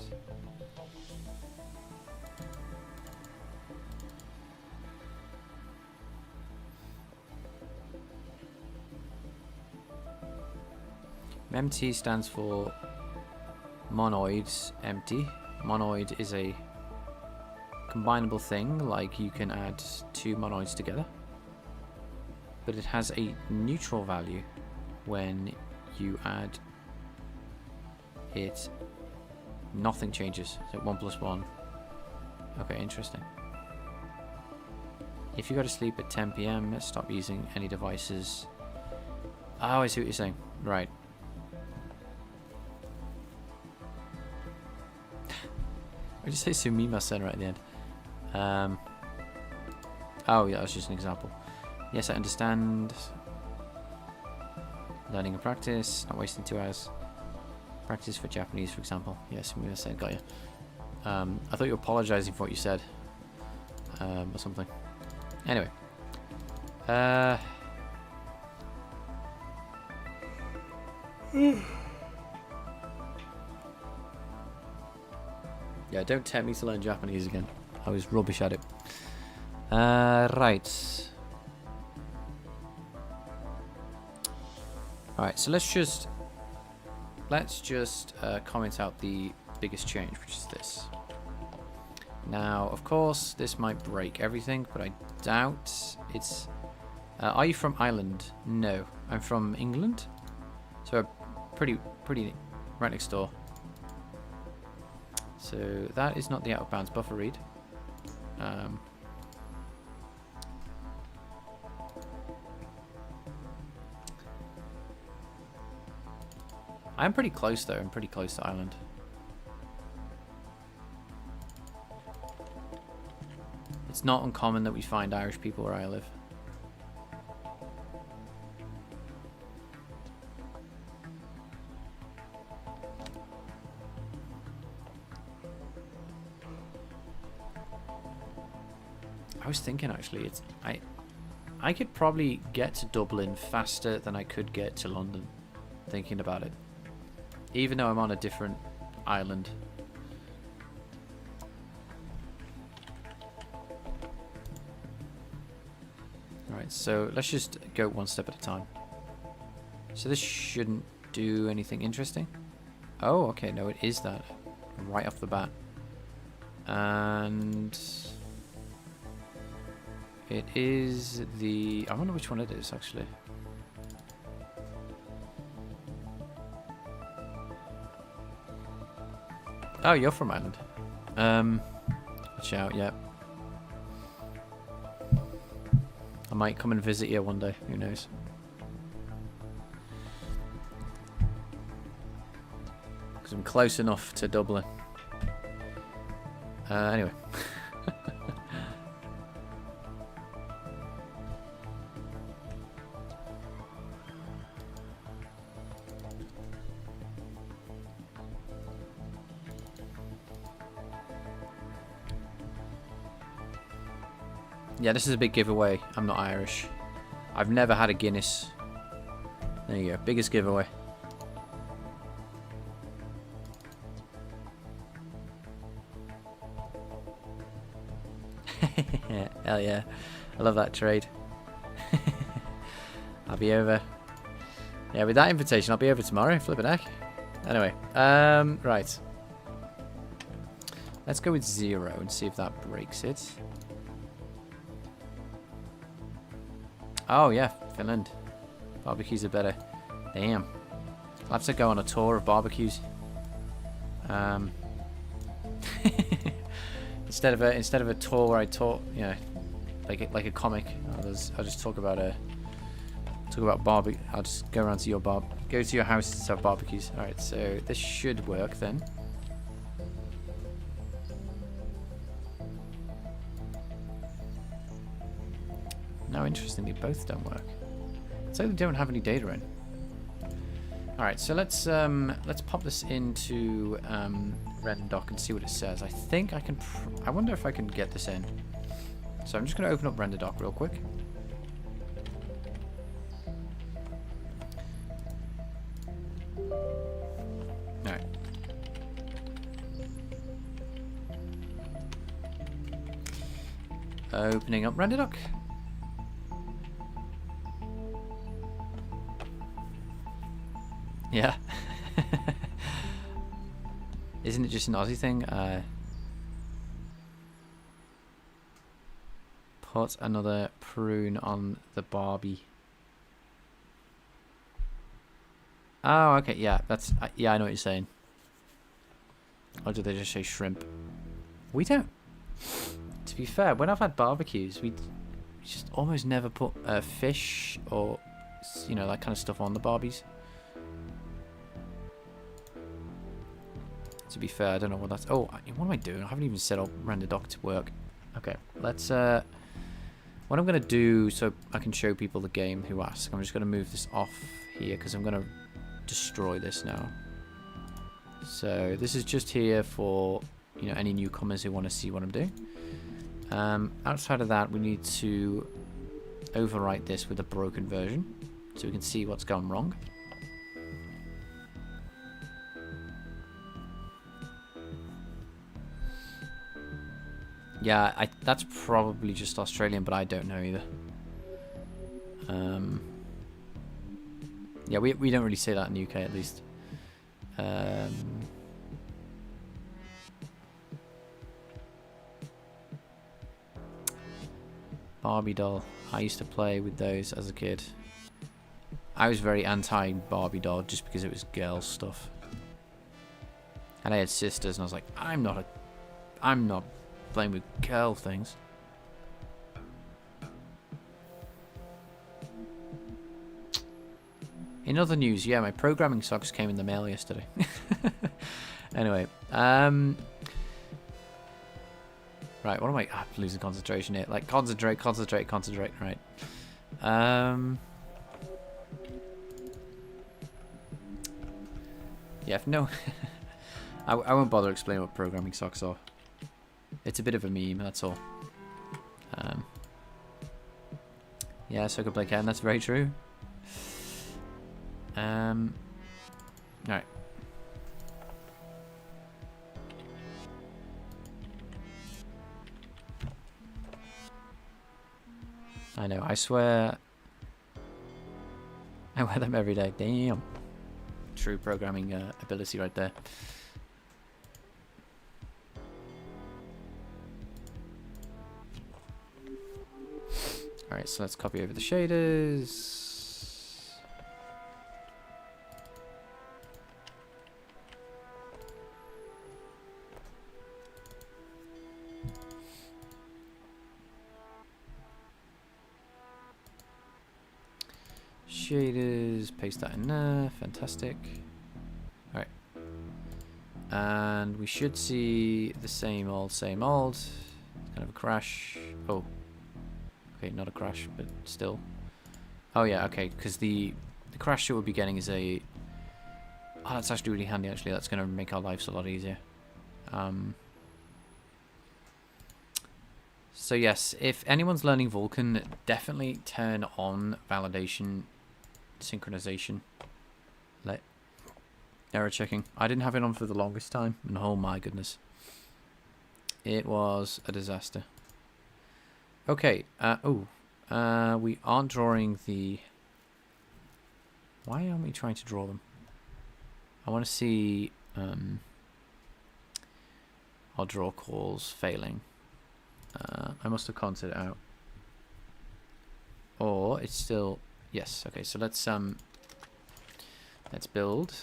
MT stands for monoids empty. Monoid is a combinable thing, like you can add two monoids together, but it has a neutral value when you add it. Nothing changes. So 1 + 1. Okay, interesting. If you go to sleep at 10 PM, stop using any devices. Oh, I see what you're saying. Right. I just say Sumimasen right at the end. Oh, yeah, that's just an example. Yes, I understand. Learning and practice, not wasting 2 hours. Practice for Japanese, for example. Yes, Sumimasen, got you. I thought you were apologizing for what you said. Or something. Anyway. Yeah, don't tempt me to learn Japanese again. I was rubbish at it. Right. Alright, so let's just comment out the biggest change, which is this. Now, of course, this might break everything, but I doubt it's... are you from Ireland? No. I'm from England. So, pretty right next door. So, that is not the out-of-bounds buffer read. I'm pretty close, though. I'm pretty close to Ireland. It's not uncommon that we find Irish people where I live. I was thinking, actually, I could probably get to Dublin faster than I could get to London, thinking about it. Even though I'm on a different island. Alright, so let's just go one step at a time. So this shouldn't do anything interesting. Oh, okay, no, it is that. Right off the bat. And... it is the... I wonder which one it is, actually. Oh, you're from Ireland. Watch out, yeah. I might come and visit you one day, who knows. Because I'm close enough to Dublin. Anyway. Yeah, this is a big giveaway. I'm not Irish. I've never had a Guinness. There you go. Biggest giveaway. Hell yeah. I love that trade. I'll be over. Yeah, with that invitation, I'll be over tomorrow. Flippin' heck. Anyway, right. Let's go with 0 and see if that breaks it. Oh, yeah, Finland. Barbecues are better. Damn. I'll have to go on a tour of barbecues. Instead of a tour where I talk, you know, like a comic. I'll just talk about barbecue. I'll just go around to go to your house to have barbecues. All right, so this should work then. No, interestingly, both don't work. So they don't have any data in. All right, so let's pop this into RenDoc and see what it says. I think I can. I wonder if I can get this in. So I'm just going to open up RenDoc real quick. All right. Opening up RenDoc. Yeah. Isn't it just an Aussie thing? Put another prune on the Barbie. Oh, okay. Yeah, that's... yeah, I know what you're saying. Or do they just say shrimp? We don't... To be fair, when I've had barbecues, we just almost never put fish or, you know, that kind of stuff on the Barbies. To be fair, I don't know what that's... Oh, what am I doing? I haven't even set up RenDoc to work. Okay, let's... what I'm going to do so I can show people the game who ask, I'm just going to move this off here because I'm going to destroy this now. So this is just here for, you know, any newcomers who want to see what I'm doing. Outside of that, we need to overwrite this with a broken version so we can see what's gone wrong. Yeah, that's probably just Australian, but I don't know either. Yeah, we don't really say that in the UK, at least. Barbie doll. I used to play with those as a kid. I was very anti Barbie doll just because it was girl stuff. And I had sisters, and I was like, I'm not playing with girl things. In other news, yeah, my programming socks came in the mail yesterday. Anyway, right, what am I... I'm losing concentration here. Like, concentrate, right. Yeah, if no... I won't bother explaining what programming socks are. It's a bit of a meme, that's all. Yeah, so I could play Ken, that's very true. Alright. I know, I swear I wear them every day. Damn. True programming ability right there. Alright, so let's copy over the shaders. Shaders, paste that in there, fantastic. Alright. And we should see the same old, kind of a crash. Oh. Okay, not a crash, but still. Oh yeah, okay, because the crash that we'll be getting is a... Oh, that's actually really handy, actually. That's going to make our lives a lot easier. So yes, if anyone's learning Vulkan, definitely turn on validation synchronization. Error checking. I didn't have it on for the longest time, and oh my goodness, it was a disaster. Okay. We aren't drawing the. Why aren't we trying to draw them? I want to see our draw calls failing. I must have counted it out. Or it's still yes. Okay, so let's build.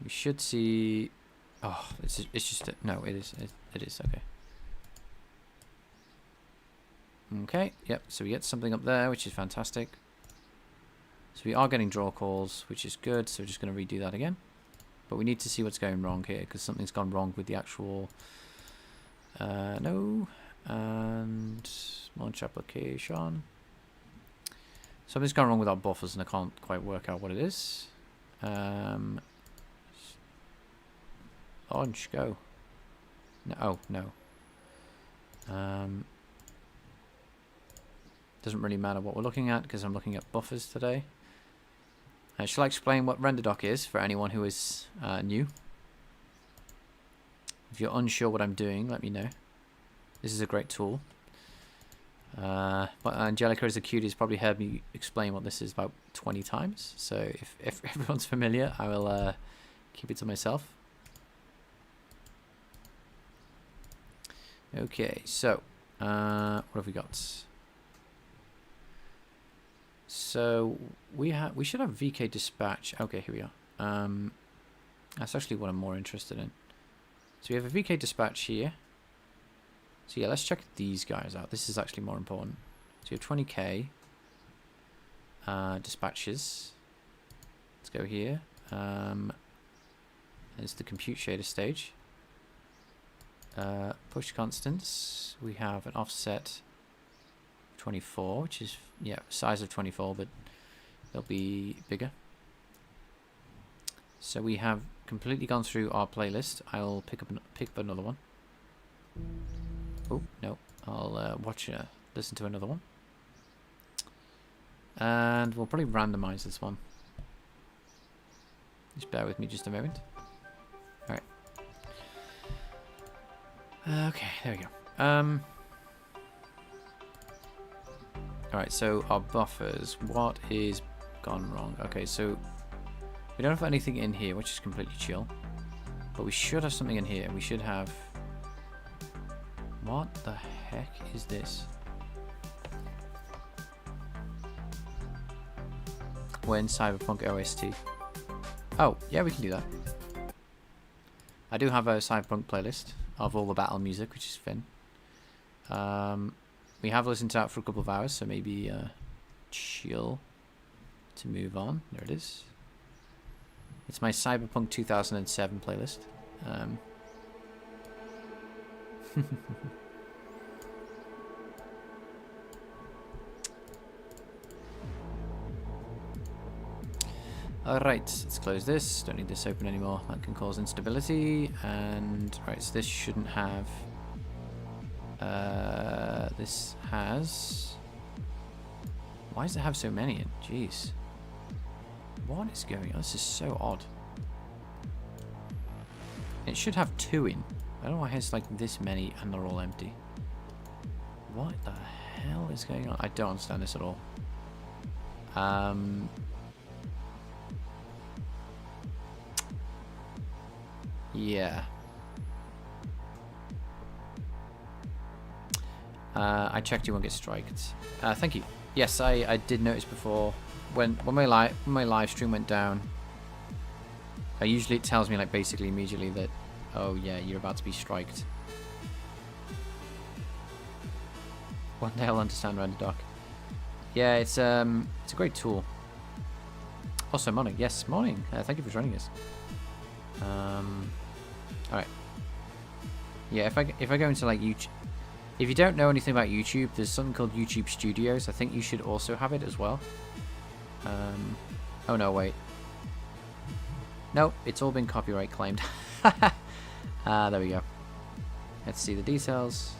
We should see. Oh, it's just no. It is. It is okay. Okay. Yep. So we get something up there, which is fantastic. So we are getting draw calls, which is good. So we're just going to redo that again. But we need to see what's going wrong here because something's gone wrong with the actual. No. And launch application. Something's gone wrong with our buffers, and I can't quite work out what it is. Launch, go. No, oh, no. Doesn't really matter what we're looking at because I'm looking at buffers today. Shall I explain what RenderDoc is for anyone who is new? If you're unsure what I'm doing, let me know. This is a great tool. But Angelica is a cutie has probably heard me explain what this is about 20 times. So if everyone's familiar, I will keep it to myself. Okay, so what have we got? So we should have VK dispatch. Okay, here we are. That's actually what I'm more interested in. So we have a VK dispatch here. So yeah, let's check these guys out. This is actually more important. So you have 20k dispatches. Let's go here. There's the compute shader stage. Push constants. We have an offset 24, which is size of 24, but they'll be bigger. So we have completely gone through our playlist. I'll pick up another one. Oh no, I'll listen to another one, and we'll probably randomize this one. Just bear with me just a moment. All right. Okay, there we go. All right, so our buffers. What is gone wrong? Okay, so we don't have anything in here, which is completely chill, but we should have something in here. We should have. What the heck is this? When Cyberpunk OST. Oh, yeah, we can do that. I do have a Cyberpunk playlist of all the battle music, which is fun. We have listened to that for a couple of hours, so maybe chill to move on. There it is. It's my Cyberpunk 2007 playlist. Alright, let's close this. Don't need this open anymore. That can cause instability. And right, so this shouldn't have. This has. Why does it have so many in? Jeez. What is going on? This is so odd. It should have 2 in. I don't know why it has like this many and they're all empty. What the hell is going on? I don't understand this at all. Yeah. I checked you won't get striked. Thank you. Yes, I did notice before when my live stream went down. Usually it tells me like basically immediately that, oh yeah, you're about to be striked. One day I'll understand RenderDoc. Yeah, it's a great tool. Also, morning. Yes, morning. Thank you for joining us. All right. Yeah, if I go into like YouTube, if you don't know anything about YouTube, there's something called YouTube Studios. I think you should also have it as well. Oh no, wait. Nope, it's all been copyright claimed. There we go. Let's see the details.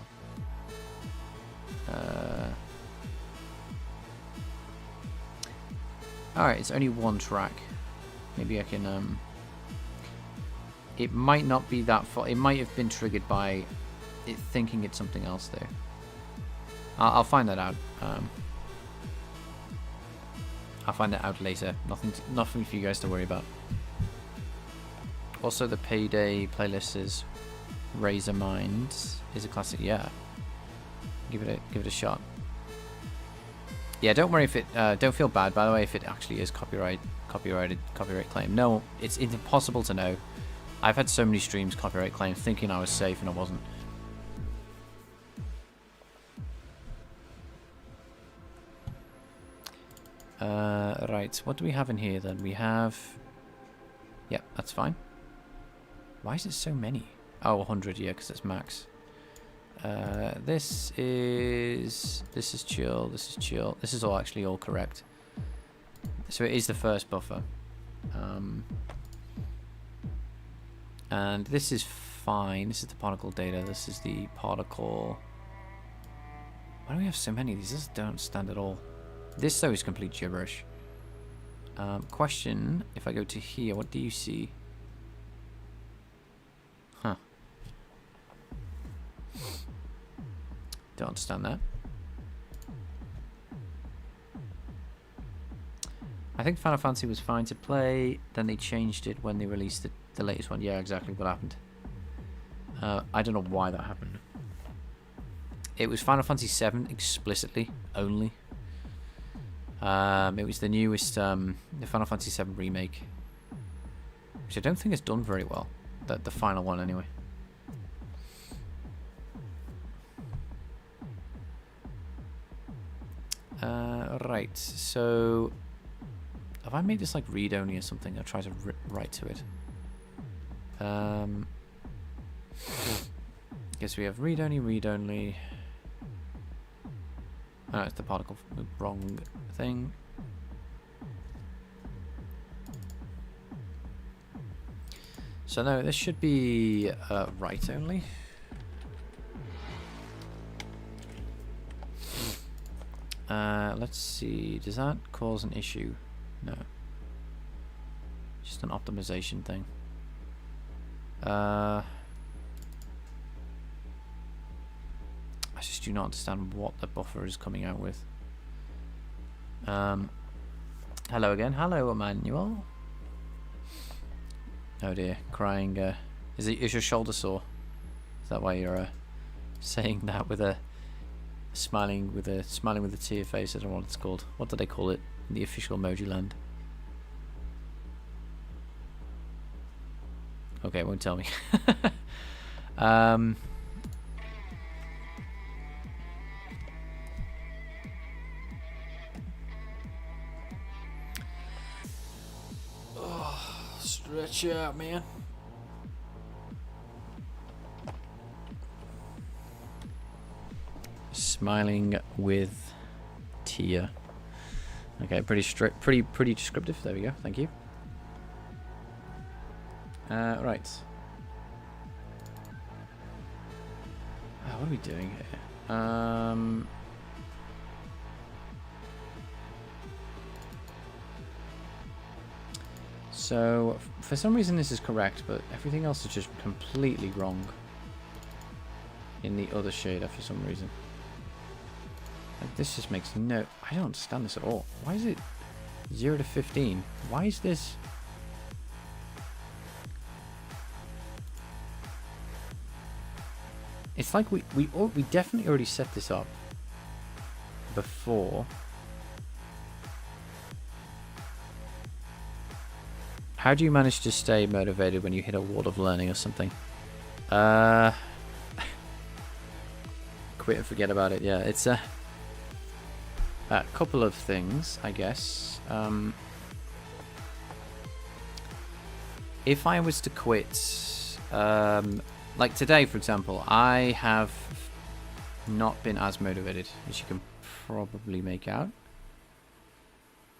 Alright, it's only one track. Maybe I can... It might not be that far. It might have been triggered by it thinking it's something else, though. I'll find that out. I'll find that out later. Nothing for you guys to worry about. Also, the Payday playlist is Razor Minds is a classic. Yeah, give it a shot. Yeah, don't worry if it. Don't feel bad, by the way, if it actually is copyright claim. No, it's impossible to know. I've had so many streams copyright claim, thinking I was safe and I wasn't. Right, what do we have in here then? We have... Yeah, that's fine. Why is it so many? Oh, 100, yeah, because it's max. This is chill, this is chill. This is all actually all correct. So it is the first buffer. And this is fine. This is the particle data. This is the particle... Why do we have so many? These just don't stand at all. This, though, is complete gibberish. Question, if I go to here, what do you see? Huh. Don't understand that. I think Final Fantasy was fine to play, then they changed it when they released the latest one. Yeah, exactly what happened. I don't know why that happened. It was Final Fantasy VII explicitly, only. It was the newest, the Final Fantasy VII remake, which I don't think has done very well. The final one, anyway. Right, so have I made this like read-only or something? I'll try to write to it. Guess we have read-only. Oh, it's the particle wrong thing. So no, this should be write only. Let's see. Does that cause an issue? No. Just an optimization thing. I just do not understand what the buffer is coming out with. Hello again. Hello, Emmanuel. Oh dear, crying. Is your shoulder sore? Is that why you're saying that with a smiling with a tear face? I don't know what it's called. What do they call it in the official emoji land? Okay, it won't tell me. Stretch out, man. Smiling with tear. Okay, pretty strict, pretty descriptive. There we go. Thank you. Right. What are we doing here? So, for some reason this is correct, but everything else is just completely wrong in the other shader for some reason. Like, this just makes no... I don't understand this at all. Why is it 0 to 15? Why is this... It's like we definitely already set this up before. How do you manage to stay motivated when you hit a wall of learning or something? Quit and forget about it. Yeah, it's a couple of things, I guess. If I was to quit, like today, for example, I have not been as motivated, as you can probably make out.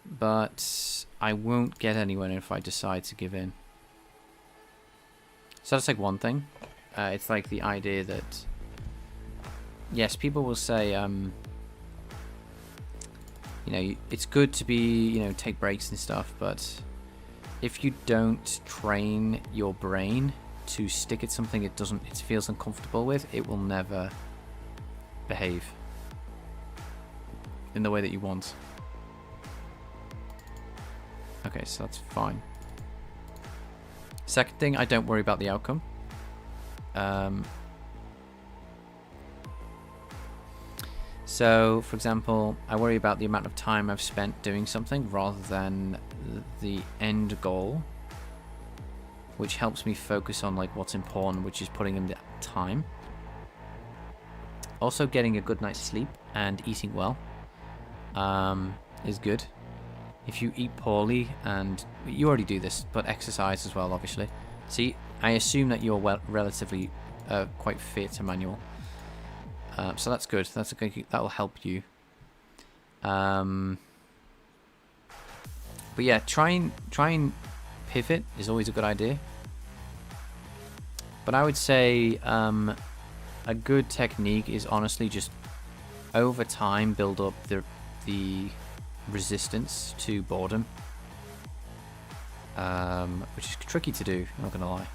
But I won't get anywhere if I decide to give in. So that's like one thing. It's like the idea that yes, people will say, you know, it's good to be, you know, take breaks and stuff, but if you don't train your brain to stick at something it feels uncomfortable with, it will never behave in the way that you want. Okay, so that's fine. Second thing, I don't worry about the outcome. So, for example, I worry about the amount of time I've spent doing something rather than the end goal, which helps me focus on like what's important, which is putting in the time. Also, getting a good night's sleep and eating well is good. If you eat poorly, and you already do this, but exercise as well, obviously. See, I assume that you're relatively quite fit, Emmanuel. So that's good. That'll help you. But yeah, try and pivot is always a good idea. But I would say a good technique is honestly just over time build up the resistance to boredom, which is tricky to do. I'm not gonna lie.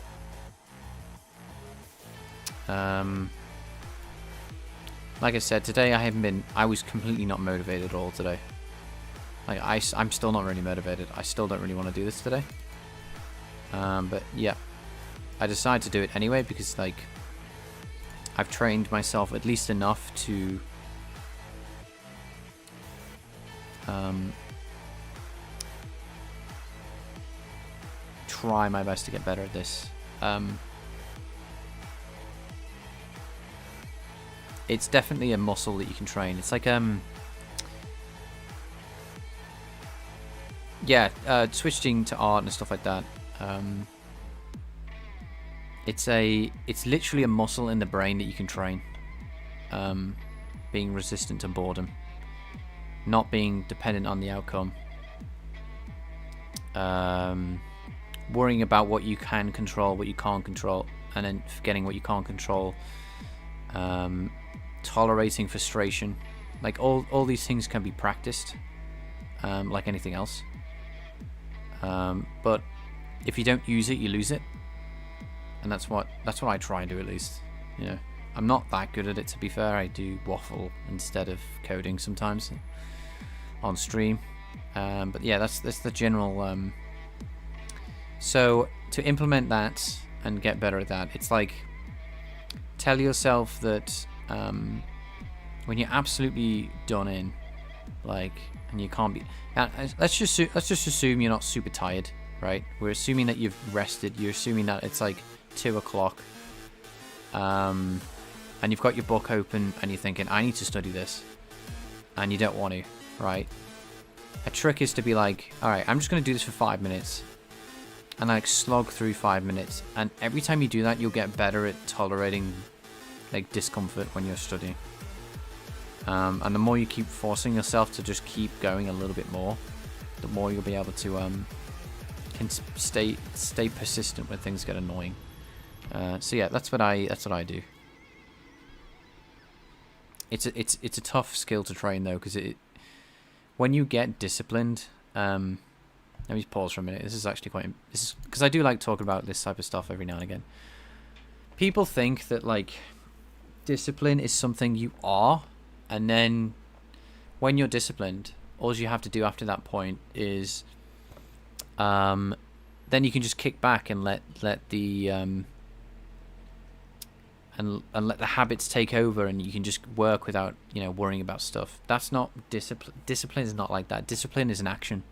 Like I said, today I was completely not motivated at all today. Like I'm still not really motivated. I still don't really want to do this today. But yeah, I decided to do it anyway because like I've trained myself at least enough to try my best to get better at this. It's definitely a muscle that you can train. It's like yeah, switching to art and stuff like that. It's literally a muscle in the brain that you can train. Being resistant to boredom, not being dependent on the outcome. Worrying about what you can control, what you can't control, and then forgetting what you can't control. Tolerating frustration, like all these things can be practiced, like anything else. But if you don't use it, you lose it, and that's what I try and do at least. You know, I'm not that good at it, to be fair. I do waffle instead of coding sometimes on stream, but yeah, that's the general. So to implement that and get better at that, it's like tell yourself that when you're absolutely done in, like, and you can't be, let's just assume you're not super tired, right? We're assuming that you've rested. You're assuming that it's like 2 o'clock, and you've got your book open and you're thinking, I need to study this, and you don't want to, right? A trick is to be like, all right, I'm just going to do this for 5 minutes, and like slog through 5 minutes, and every time you do that, you'll get better at tolerating like discomfort when you're studying. And the more you keep forcing yourself to just keep going a little bit more, the more you'll be able to can stay persistent when things get annoying. So yeah, that's what I do. It's a tough skill to train though, because when you get disciplined, let me pause for a minute. This is because I do like talking about this type of stuff every now and again. People think that like discipline is something you are, and then when you're disciplined, all you have to do after that point is then you can just kick back and let the and let the habits take over, and you can just work without, you know, worrying about stuff. That's not discipline. Discipline is not like that. Discipline is an action.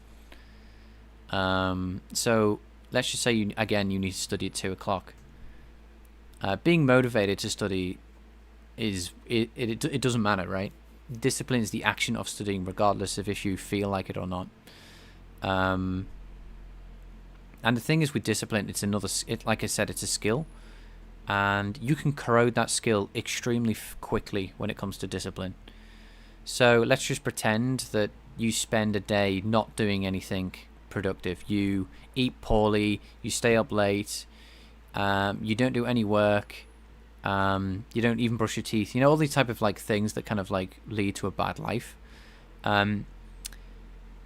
So let's just say you need to study at 2 o'clock. Being motivated to study it doesn't matter, right? Discipline is the action of studying, regardless of if you feel like it or not. And the thing is with discipline, like I said, it's a skill, and you can corrode that skill extremely quickly when it comes to discipline. So let's just pretend that you spend a day not doing anything productive. You eat poorly, you stay up late, you don't do any work, You don't even brush your teeth. You know, all these type of like things that kind of like lead to a bad life.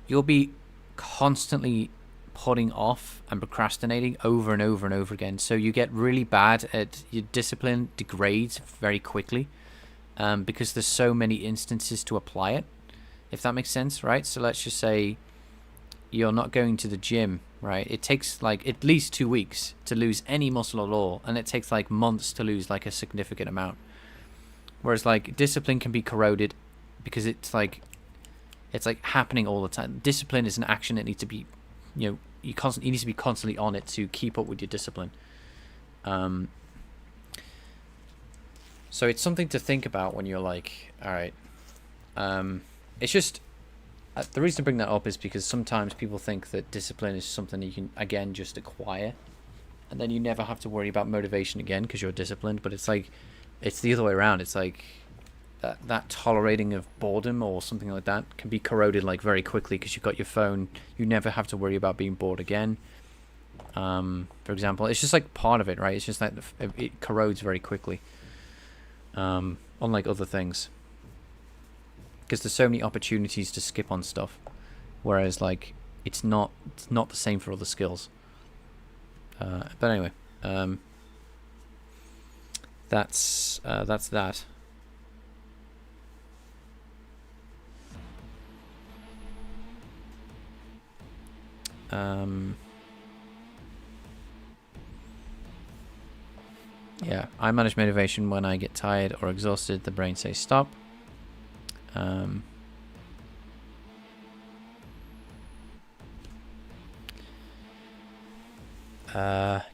You'll be constantly putting off and procrastinating over and over and over again. So you get really bad at your discipline, degrades very quickly, because there's so many instances to apply it, if that makes sense, right? So let's just say you're not going to the gym, right? It takes like at least 2 weeks to lose any muscle at all, and it takes like months to lose like a significant amount. Whereas like discipline can be corroded because it's like happening all the time. Discipline is an action that needs to be, you need to be constantly on it to keep up with your discipline. So it's something to think about when you're like, all right. It's just the reason to bring that up is because sometimes people think that discipline is something you can again just acquire, and then you never have to worry about motivation again because you're disciplined. But it's like it's the other way around. It's like that tolerating of boredom or something like that can be corroded like very quickly because you've got your phone. You never have to worry about being bored again. For example, it's just like part of it, right? It's just that it corrodes very quickly, unlike other things, because there's so many opportunities to skip on stuff, whereas like it's not the same for other skills. But anyway, that's that. Yeah, I manage motivation when I get tired or exhausted. The brain says stop.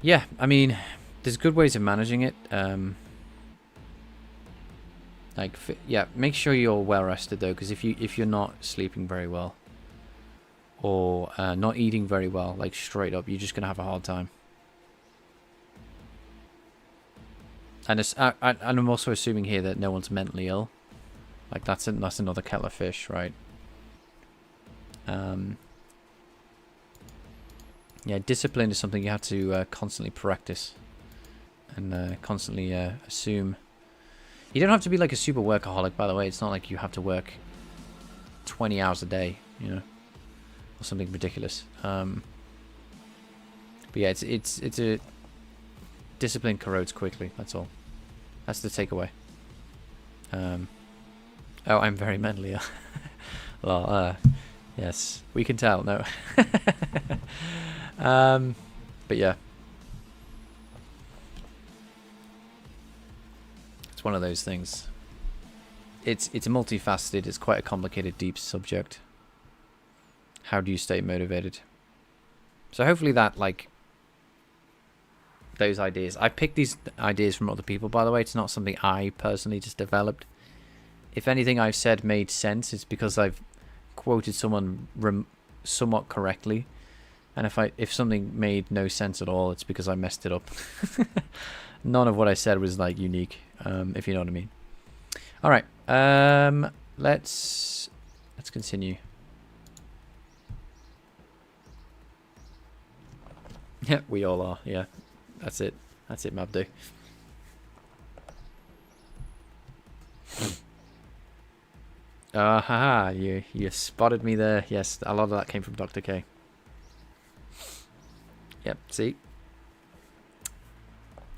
Yeah, I mean, there's good ways of managing it. Yeah, make sure you're well rested though, because if you're not sleeping very well, or not eating very well, like straight up, you're just gonna have a hard time. And I'm also assuming here that no one's mentally ill. Like that's another kettle of fish, right? Yeah, discipline is something you have to constantly practice and constantly assume. You don't have to be like a super workaholic, by the way. It's not like you have to work 20 hours a day, you know, or something ridiculous. But yeah, it's a discipline corrodes quickly. That's all. That's the takeaway. Oh, I'm very mentally ill. Well, yes, we can tell. No. But yeah, it's one of those things. It's multifaceted. It's quite a complicated, deep subject. How do you stay motivated? So hopefully that, like, those ideas. I picked these ideas from other people, by the way. It's not something I personally just developed. If anything I've said made sense, it's because I've quoted someone somewhat correctly. And if something made no sense at all, it's because I messed it up. None of what I said was like unique, if you know what I mean. All right, let's continue. Yeah, we all are. Yeah, that's it. That's it, Mabdu. Haha, you spotted me there. Yes, a lot of that came from Dr. K. Yep, see?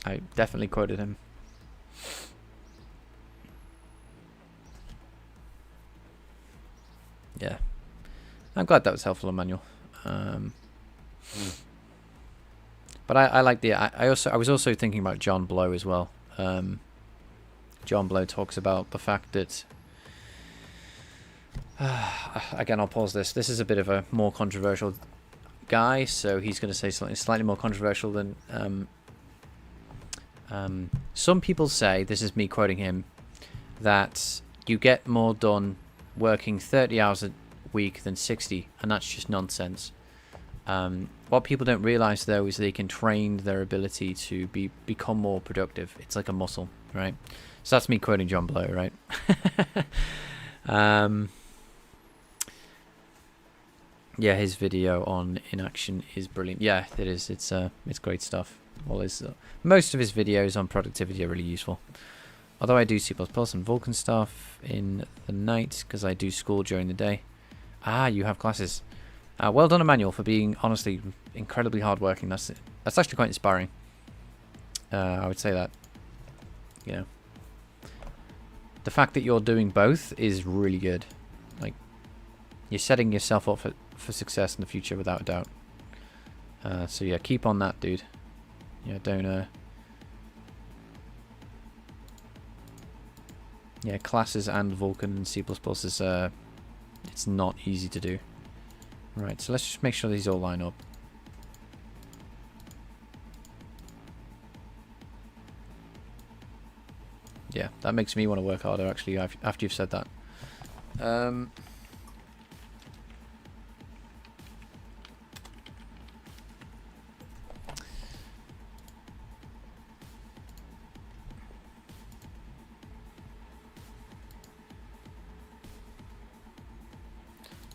I definitely quoted him. Yeah. I'm glad that was helpful, Emmanuel. But I like the... I was also thinking about John Blow as well. John Blow talks about the fact that... again, I'll pause this. This is a bit of a more controversial guy, so he's going to say something slightly more controversial than... some people say, this is me quoting him, that you get more done working 30 hours a week than 60, and that's just nonsense. What people don't realize, though, is they can train their ability to become more productive. It's like a muscle, right? So that's me quoting John Blow, right? Yeah, his video on inaction is brilliant. Yeah, it is. It's great stuff. Well, most of his videos on productivity are really useful. Although I do C++ and Vulkan stuff in the night because I do school during the day. Ah, you have classes. Well done, Emmanuel, for being honestly incredibly hardworking. That's actually quite inspiring. I would say that. You know, the fact that you're doing both is really good. Like, you're setting yourself up for success in the future without a doubt. So yeah, keep on that, dude. Yeah, don't yeah, classes and Vulkan and C++ is it's not easy to do. Right, so let's just make sure these all line up. Yeah, that makes me want to work harder, actually, after you've said that.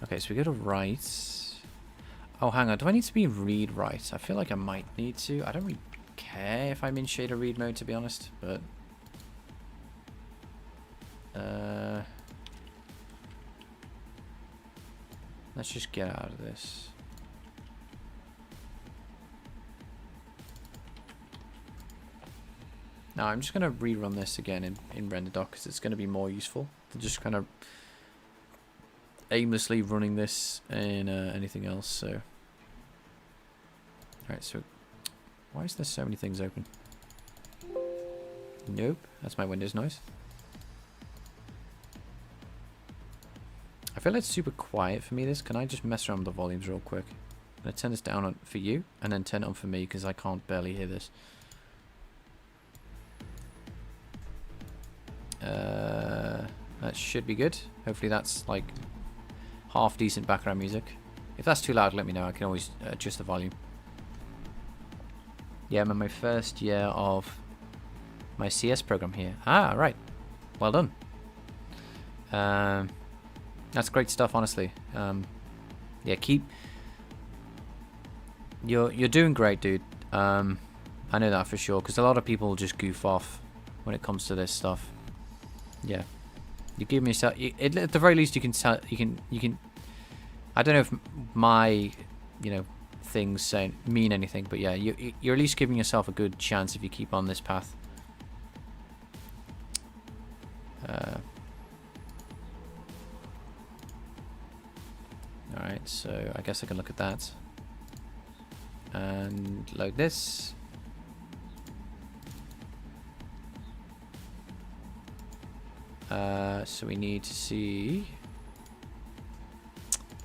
Okay, so we go to write. Oh, hang on. Do I need to be read write? I feel like I might need to. I don't really care if I'm in shader read mode, to be honest, but let's just get out of this. Now I'm just going to rerun this again in RenderDoc because it's going to be more useful than just kind of aimlessly running this in anything else. So, alright, so why is there so many things open? Nope, that's my Windows noise. I feel like it's super quiet for me, this. Can I just mess around with the volumes real quick? I'm going to turn this down on, for you, and then turn it on for me, because I can't barely hear this. That should be good. Hopefully that's, like, half decent background music. If that's too loud, let me know. I can always adjust the volume. Yeah, I'm in my first year of my CS program here. Ah, right. Well done. That's great stuff, honestly. Yeah, you're doing great, dude. I know that for sure, because a lot of people just goof off when it comes to this stuff. Yeah, you give yourself. At the very least, you can tell. You can. I don't know if my, things mean anything, but yeah, you're at least giving yourself a good chance if you keep on this path. Alright, so I guess I can look at that and load this. So we need to see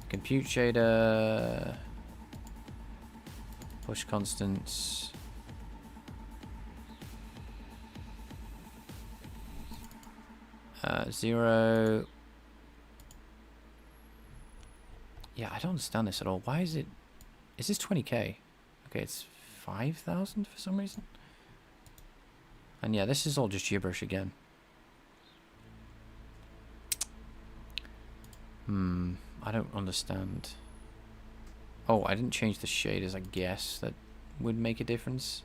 compute shader, push constants, zero. Yeah, I don't understand this at all. Why is it... Is this 20k? Okay, it's 5,000 for some reason. And yeah, this is all just gibberish again. I don't understand. Oh, I didn't change the shaders, I guess. That would make a difference.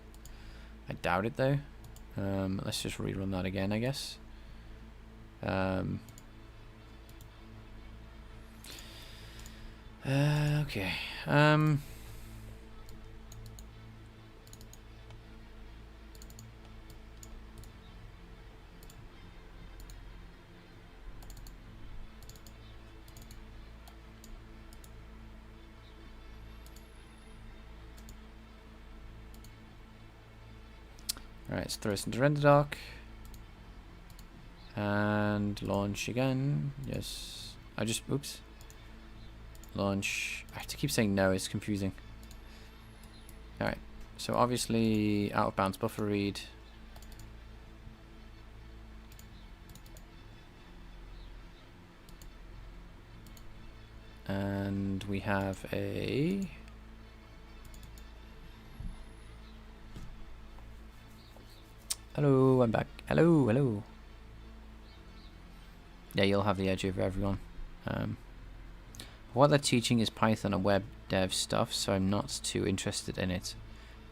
I doubt it, though. Let's just rerun that again, I guess. Okay. Alright, let's throw this into RenderDoc. And launch again. Yes. Oops. Launch. I have to keep saying no, it's confusing. Alright, so obviously out of bounds buffer read. And we have a... Hello, I'm back. Hello, hello. Yeah, you'll have the edge over everyone. What they're teaching is Python and web dev stuff, so I'm not too interested in it.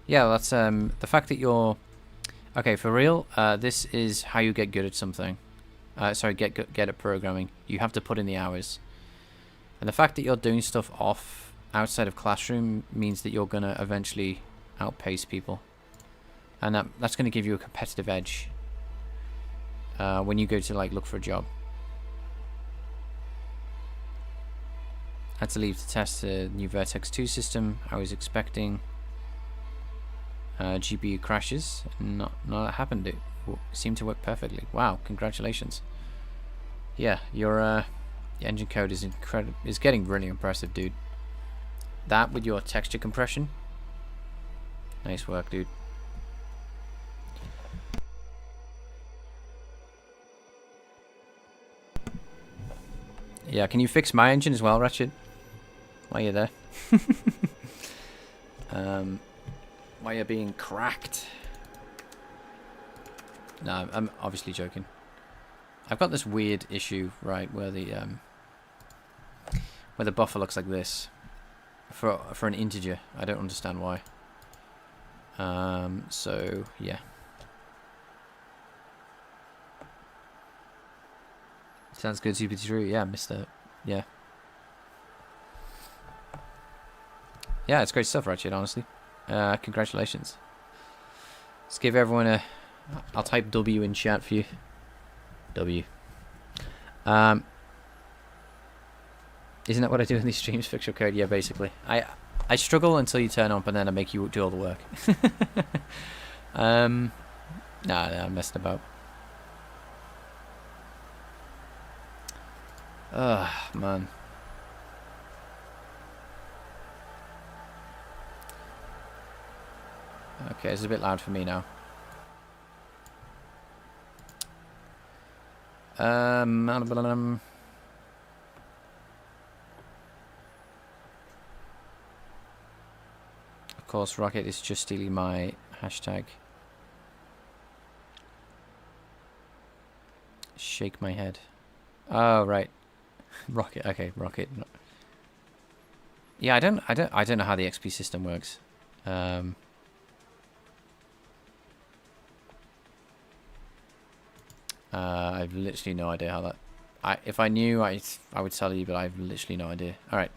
Yeah, that's the fact that you're okay for real. This is how you get good at something. Sorry, get at programming. You have to put in the hours, and the fact that you're doing stuff outside of classroom means that you're gonna eventually outpace people, and that's gonna give you a competitive edge when you go to like look for a job. I had to leave to test the new Vertex 2 system. I was expecting GPU crashes. Not that happened. It seemed to work perfectly. Wow, congratulations. Yeah, your engine code is getting really impressive, dude. That with your texture compression. Nice work, dude. Yeah, can you fix my engine as well, Ratchet? While you're there. While you're being cracked. No, I'm obviously joking. I've got this weird issue, right, where the buffer looks like this for an integer. I don't understand why. So yeah. Sounds good, CP3. Yeah, Mr. Yeah. Yeah, it's great stuff, Ratchet, honestly. Congratulations. Let's give everyone a... I'll type W in chat for you. W. Isn't that what I do in these streams? Fix your code? Yeah, basically. I struggle until you turn up and then I make you do all the work. Nah, I'm messing about. Ugh, man. Okay, it's a bit loud for me now. Of course, Rocket is just stealing my hashtag. Shake my head. Oh, right. Rocket. Okay, Rocket. Yeah, I don't know how the XP system works. I've literally no idea how that. If I knew, I would tell you, but I've literally no idea. All right.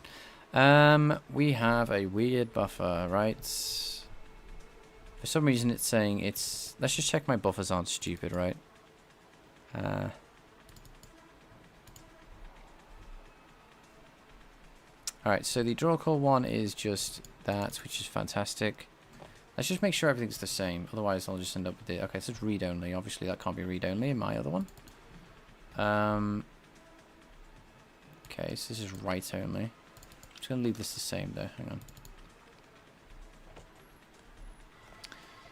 We have a weird buffer, right? For some reason, it's saying it's. Let's just check my buffers aren't stupid, right? Alright, so the draw call one is just that, which is fantastic. Let's just make sure everything's the same, otherwise I'll just end up with it. Okay, so it's read only. Obviously that can't be read only in my other one. Okay, so this is write only. I'm just going to leave this the same though, hang on.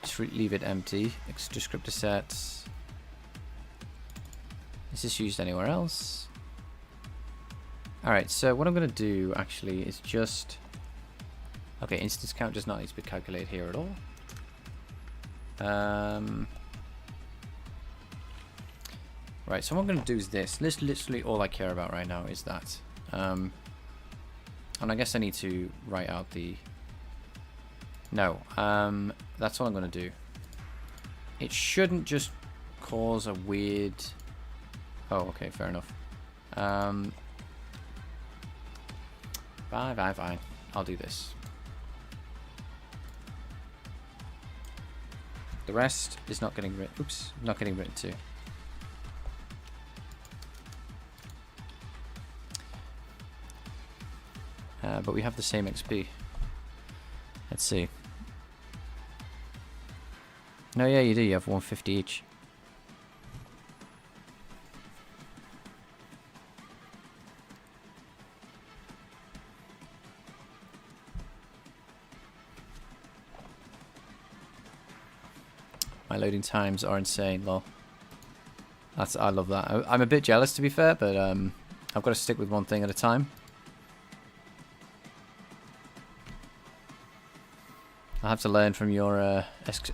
Just leave it empty. Descriptor sets. Is this used anywhere else? Alright, so what I'm going to do actually is just... Okay, instance count does not need to be calculated here at all. Right, so what I'm going to do is this. This literally all I care about right now is that. And I guess I need to write out the... No, that's all I'm going to do. It shouldn't just cause a weird... Oh, okay, fair enough. Fine. I'll do this. The rest is not getting written. Oops, not getting written to. But we have the same XP. Let's see. No, yeah, you do. You have 150 each. My loading times are insane, lol. I love that. I'm a bit jealous, to be fair, but I've got to stick with one thing at a time. I'll have to learn from your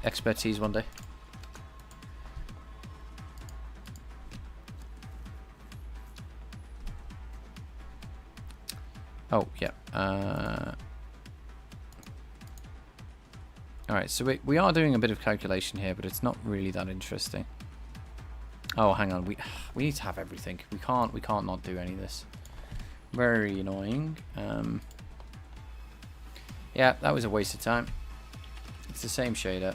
expertise one day. Oh, yeah. Alright, so we are doing a bit of calculation here, but it's not really that interesting. Oh, hang on. We need to have everything. We can't not do any of this. Very annoying. Yeah, that was a waste of time. It's the same shader.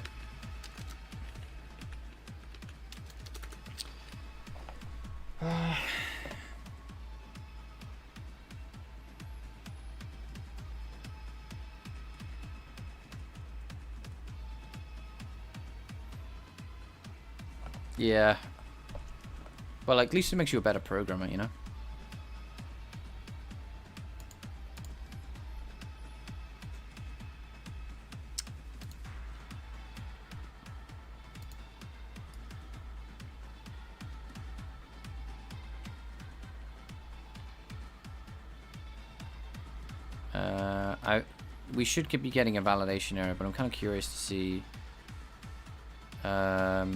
Yeah. Well, at least it makes you a better programmer, you know? We should be getting a validation error, but I'm kind of curious to see. Now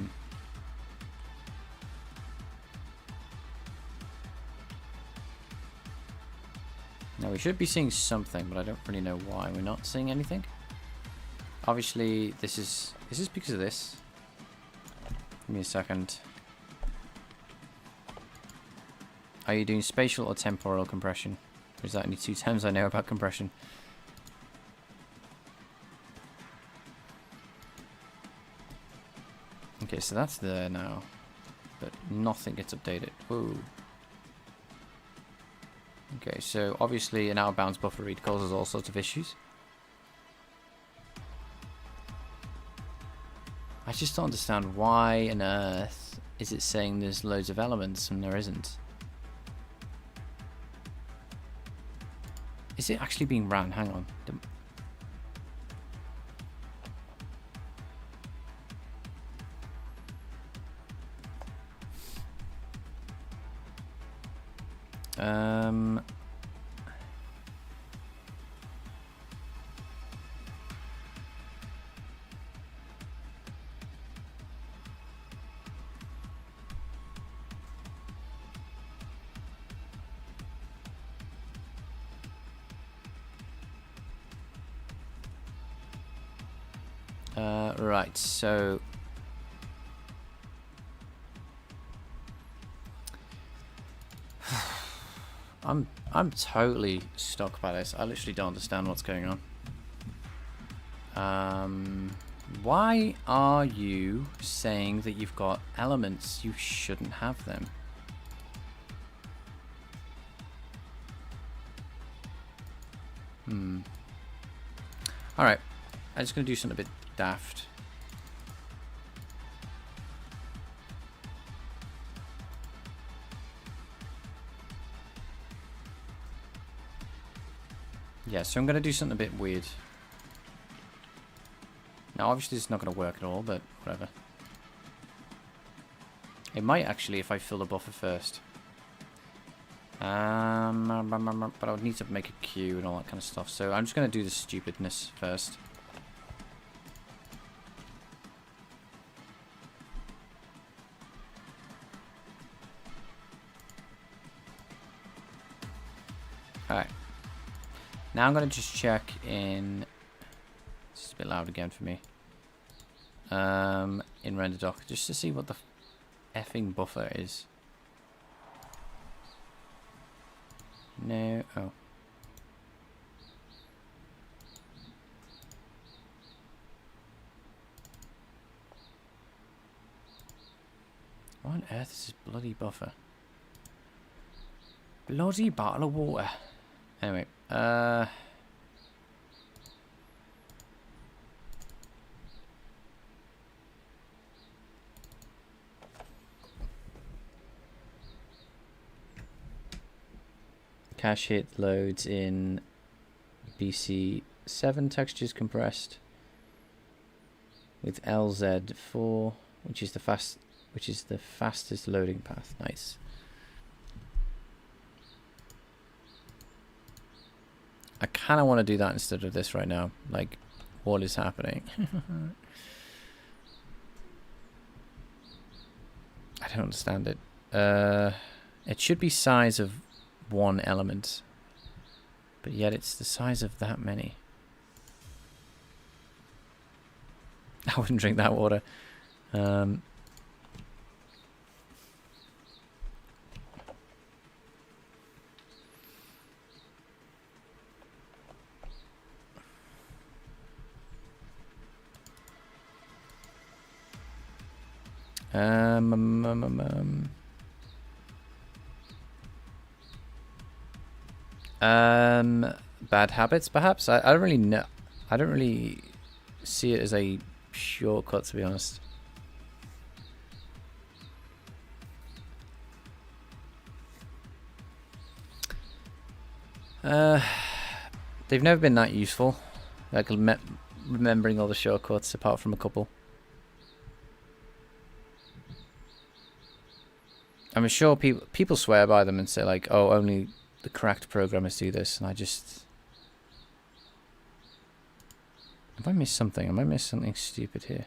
we should be seeing something, but I don't really know why we're not seeing anything. Obviously, is this because of this? Give me a second. Are you doing spatial or temporal compression? Or is that only 2 terms I know about compression? Okay, so that's there now, but nothing gets updated. Whoa. Okay, so obviously an out-of-bounds buffer read causes all sorts of issues. I just don't understand why on earth is it saying there's loads of elements and there isn't. Is it actually being ran? Hang on. Right, so I'm totally stuck by this. I literally don't understand what's going on. Why are you saying that you've got elements? You shouldn't have them. Alright, I'm just going to do something a bit daft. Yeah, so I'm going to do something a bit weird. Now, obviously, it's not going to work at all, but whatever. It might actually if I fill the buffer first. But I would need to make a queue and all that kind of stuff. So I'm just going to do the stupidness first. Alright. Now I'm going to just check in... This is a bit loud again for me. In RenderDoc, just to see what the effing buffer is. No, oh. What on earth is this bloody buffer? Bloody bottle of water. Anyway, cache hit loads in BC7 textures compressed with LZ4, which is the fastest loading path. Nice. I kind of want to do that instead of this right now. Like, what is happening? I don't understand it. It should be size of one element, but yet it's the size of that many. I wouldn't drink that water. Bad habits, perhaps. I don't really know. I don't really see it as a shortcut, to be honest. They've never been that useful. Like remembering all the shortcuts, apart from a couple. I'm sure people swear by them and say like, "Oh, only the cracked programmers do this," and I just. Have I missed something? Have I missed something stupid here?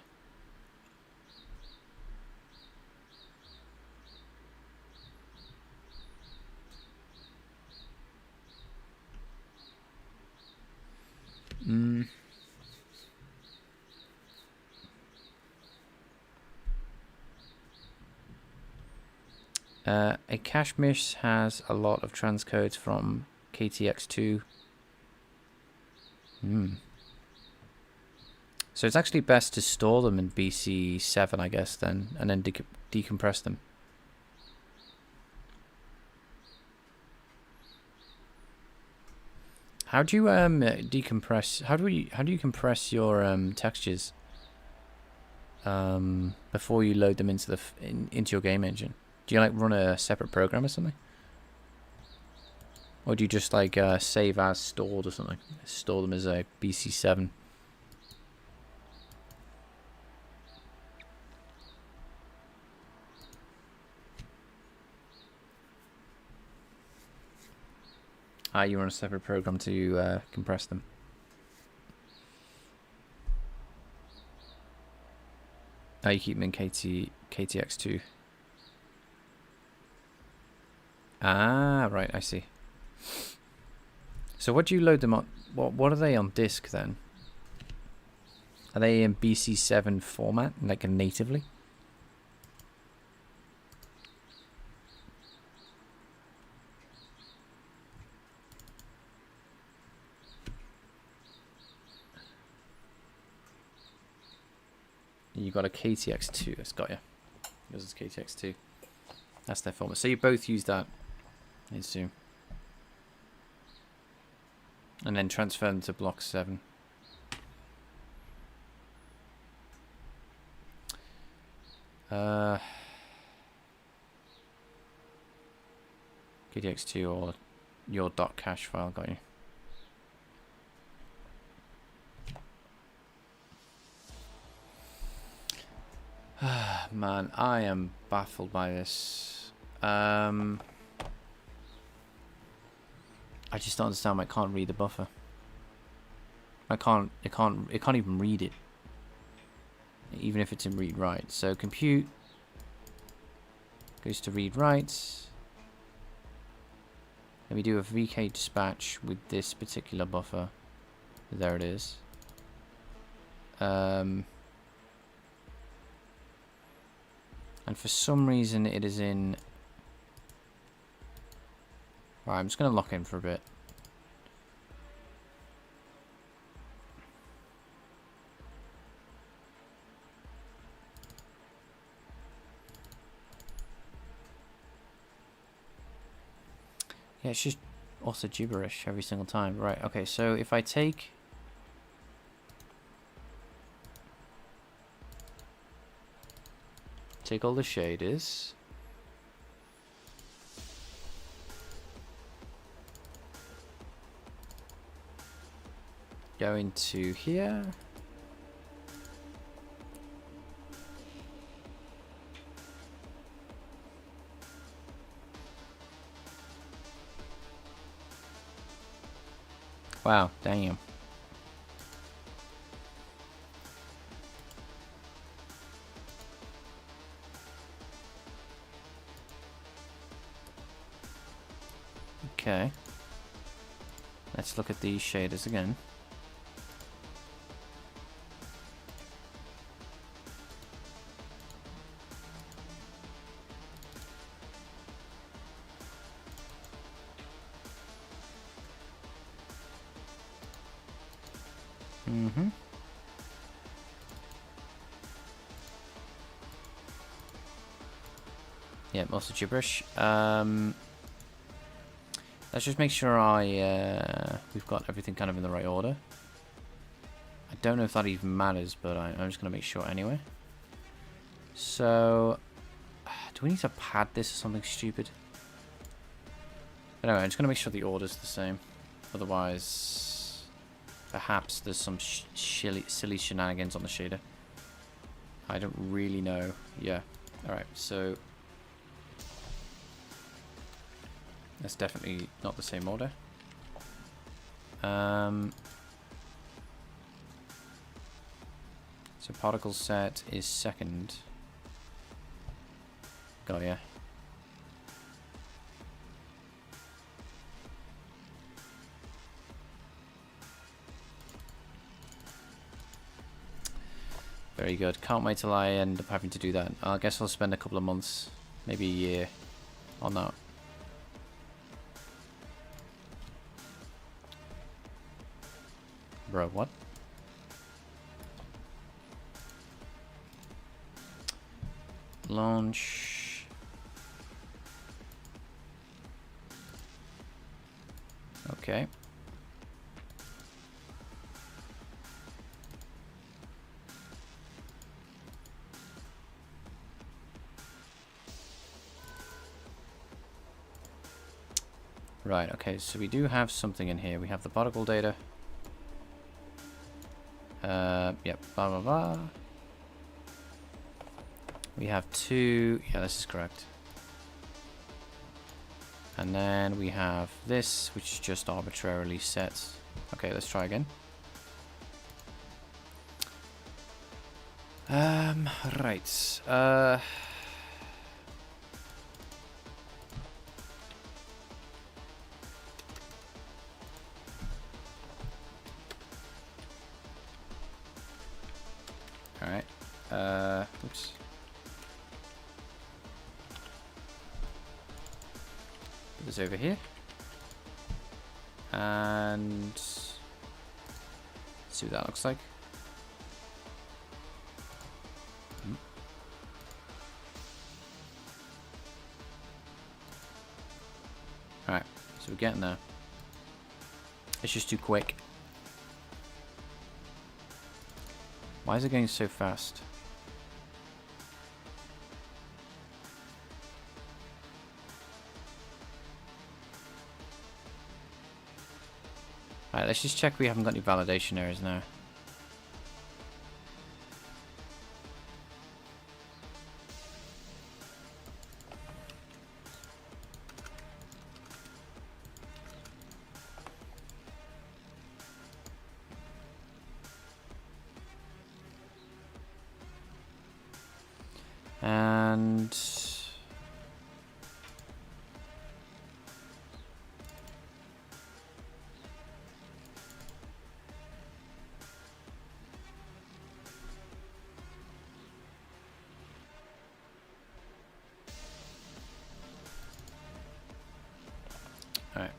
A cache miss has a lot of transcodes from KTX2. So it's actually best to store them in BC7, I guess, then, and then decompress them. How do you decompress? How do you compress your textures before you load them into into your game engine? Do you like run a separate program or something? Or do you just like save as stored or something? Store them as a BC7. You run a separate program to compress them. You keep them in KTX2. Ah, right, I see. So what do you load them on? What are they on disk then? Are they in BC7 format, like natively? You got a KTX2. It's got you. This is KTX2. That's their format. So you both use that, I assume, and then transfer them to block 7. KTX2 or your .cache file, got you. Man, I am baffled by this. I just don't understand why I can't read the buffer. It can't even read it. Even if it's in read write. So compute goes to read write. Let me do a VK dispatch with this particular buffer. There it is. And for some reason it is in... Alright, I'm just going to lock in for a bit. Yeah, it's just also gibberish every single time. Right, okay, so if I take... Take all the shaders. Go into here. Wow, damn. Okay. Let's look at these shaders again. Mm-hmm. Yeah, mostly gibberish. Let's just make sure we've got everything kind of in the right order. I don't know if that even matters, but I'm just going to make sure anyway. So, do we need to pad this or something stupid? But anyway, I'm just going to make sure the order's the same. Otherwise, perhaps there's some silly shenanigans on the shader. I don't really know. Yeah. Alright, so that's definitely not the same order. So particle set is second. Got ya. Very good. Can't wait till I end up having to do that. I guess I'll spend a couple of months, maybe a year, on that. Bro, what? Launch. Okay. Right, okay, so we do have something in here. We have the particle data. Yep, blah blah blah. We have two, yeah, this is correct. And then we have this, which is just arbitrarily set. Okay, let's try again. Right. Alright. Oops. Put this over here. And see what that looks like. Alright, so we're getting there. It's just too quick. Why is it going so fast? Alright, let's just check we haven't got any validation errors now. And alright.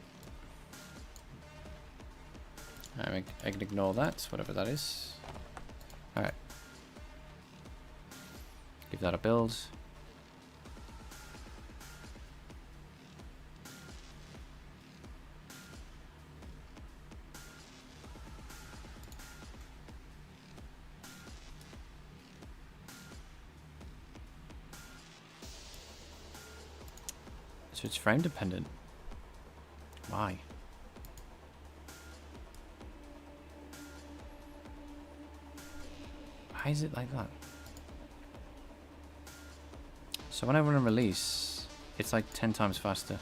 I can ignore that, whatever that is. Alright. Give that a build. So it's frame dependent. Why? Why is it like that? So when I run a release, it's like 10 times faster.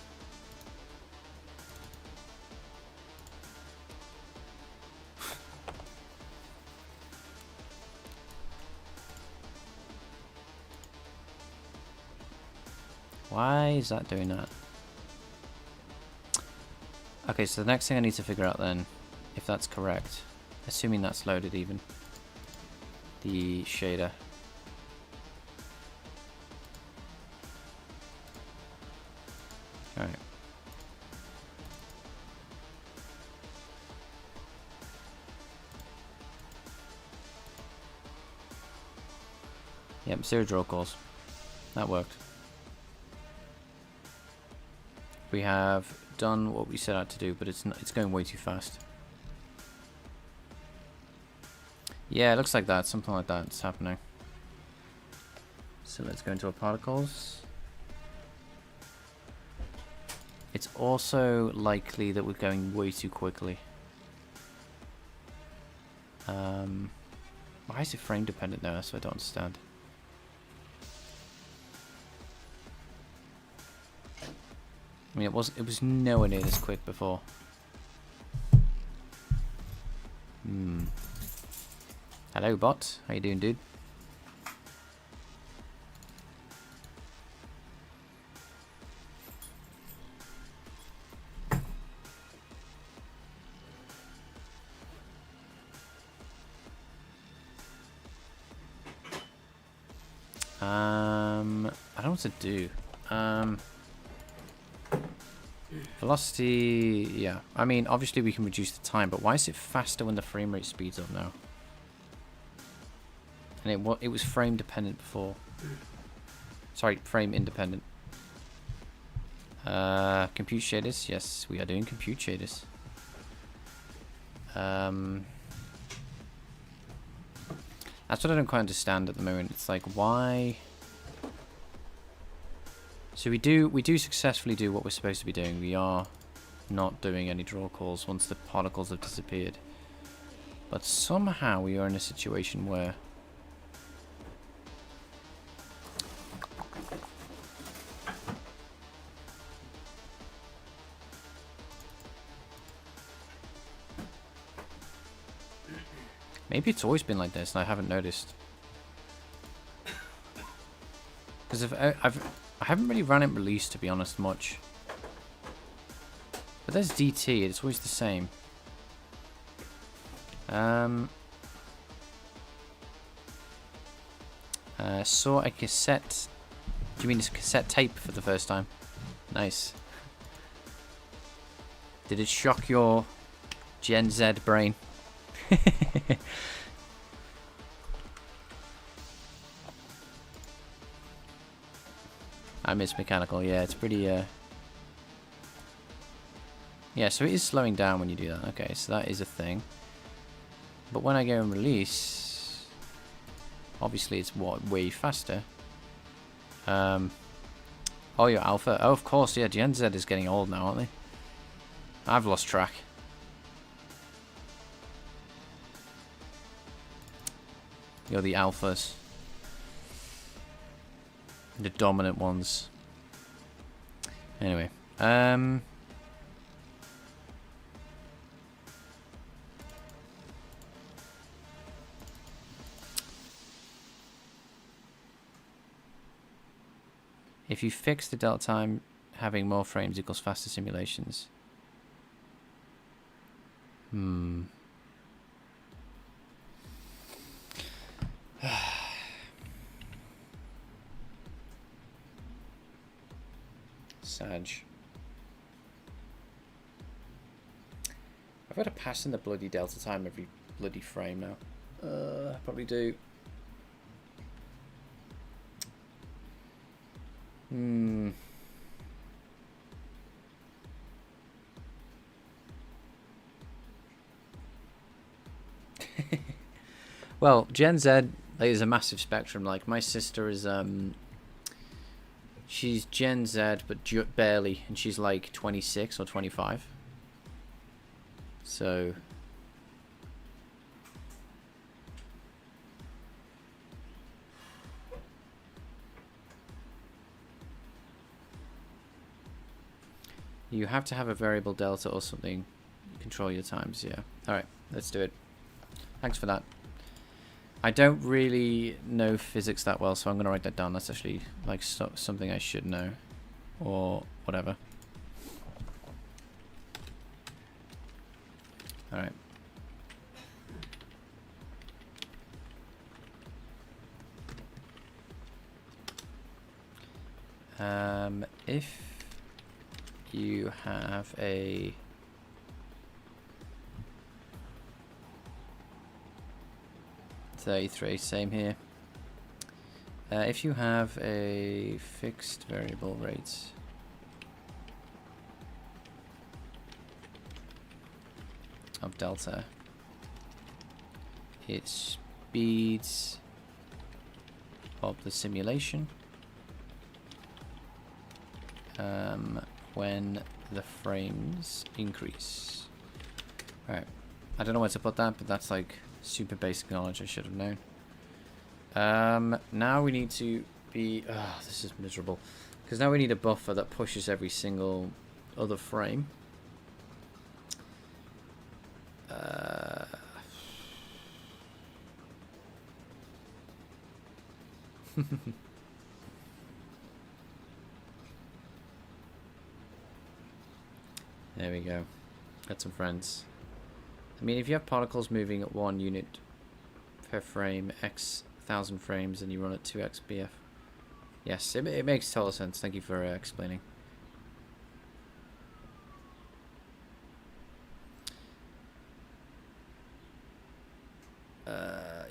Why is that doing that? Okay, so the next thing I need to figure out then, if that's correct, assuming that's loaded even, the shader. Alright. Yep, 0 draw calls. That worked. We have done what we set out to do, but it's going way too fast. Yeah, it looks like that. Something like that is happening. So let's go into our particles. It's also likely that we're going way too quickly. Why is it frame dependent now? That's what I don't understand. I mean, it was nowhere near this quick before. Hello, bot. How you doing, dude? I don't know what to do. Velocity, yeah. I mean, obviously we can reduce the time, but why is it faster when the frame rate speeds up now? And it was frame dependent before. Sorry, frame independent. Compute shaders. Yes, we are doing compute shaders. That's what I don't quite understand at the moment. It's like, why? So we do successfully do what we're supposed to be doing. We are not doing any draw calls once the particles have disappeared. But somehow we are in a situation where maybe it's always been like this and I haven't noticed. Because I haven't really run it release, to be honest, much. But there's DT, it's always the same. Saw a cassette. Do you mean it's cassette tape for the first time? Nice. Did it shock your Gen Z brain? I miss mechanical. Yeah, it's pretty. Yeah, so it is slowing down when you do that. Okay, so that is a thing. But when I go and release, obviously it's way faster. Oh, your alpha. Oh, of course. Yeah, Gen Z is getting old now, aren't they? I've lost track. You're the alphas. The dominant ones. Anyway. If you fix the delta time, having more frames equals faster simulations. Sag. I've got to pass in the bloody delta time every bloody frame now. I probably do. Well, Gen Z is a massive spectrum. Like, my sister is she's Gen Z, but barely, and she's like 26 or 25. So you have to have a variable delta or something. Control your times, yeah. Alright, let's do it. Thanks for that. I don't really know physics that well, so I'm going to write that down. That's actually like something I should know. Or whatever. Alright. If you have a 33, same here. If you have a fixed variable rate of delta, it speeds up the simulation when the frames increase. Alright, I don't know where to put that, but that's like super basic knowledge I should have known. Now we need to be... this is miserable. Because now we need a buffer that pushes every single other frame. There we go. Got some friends. I mean, if you have particles moving at 1 unit per frame, x 1,000 frames, and you run at 2x BF. Yes, it makes total sense. Thank you for explaining.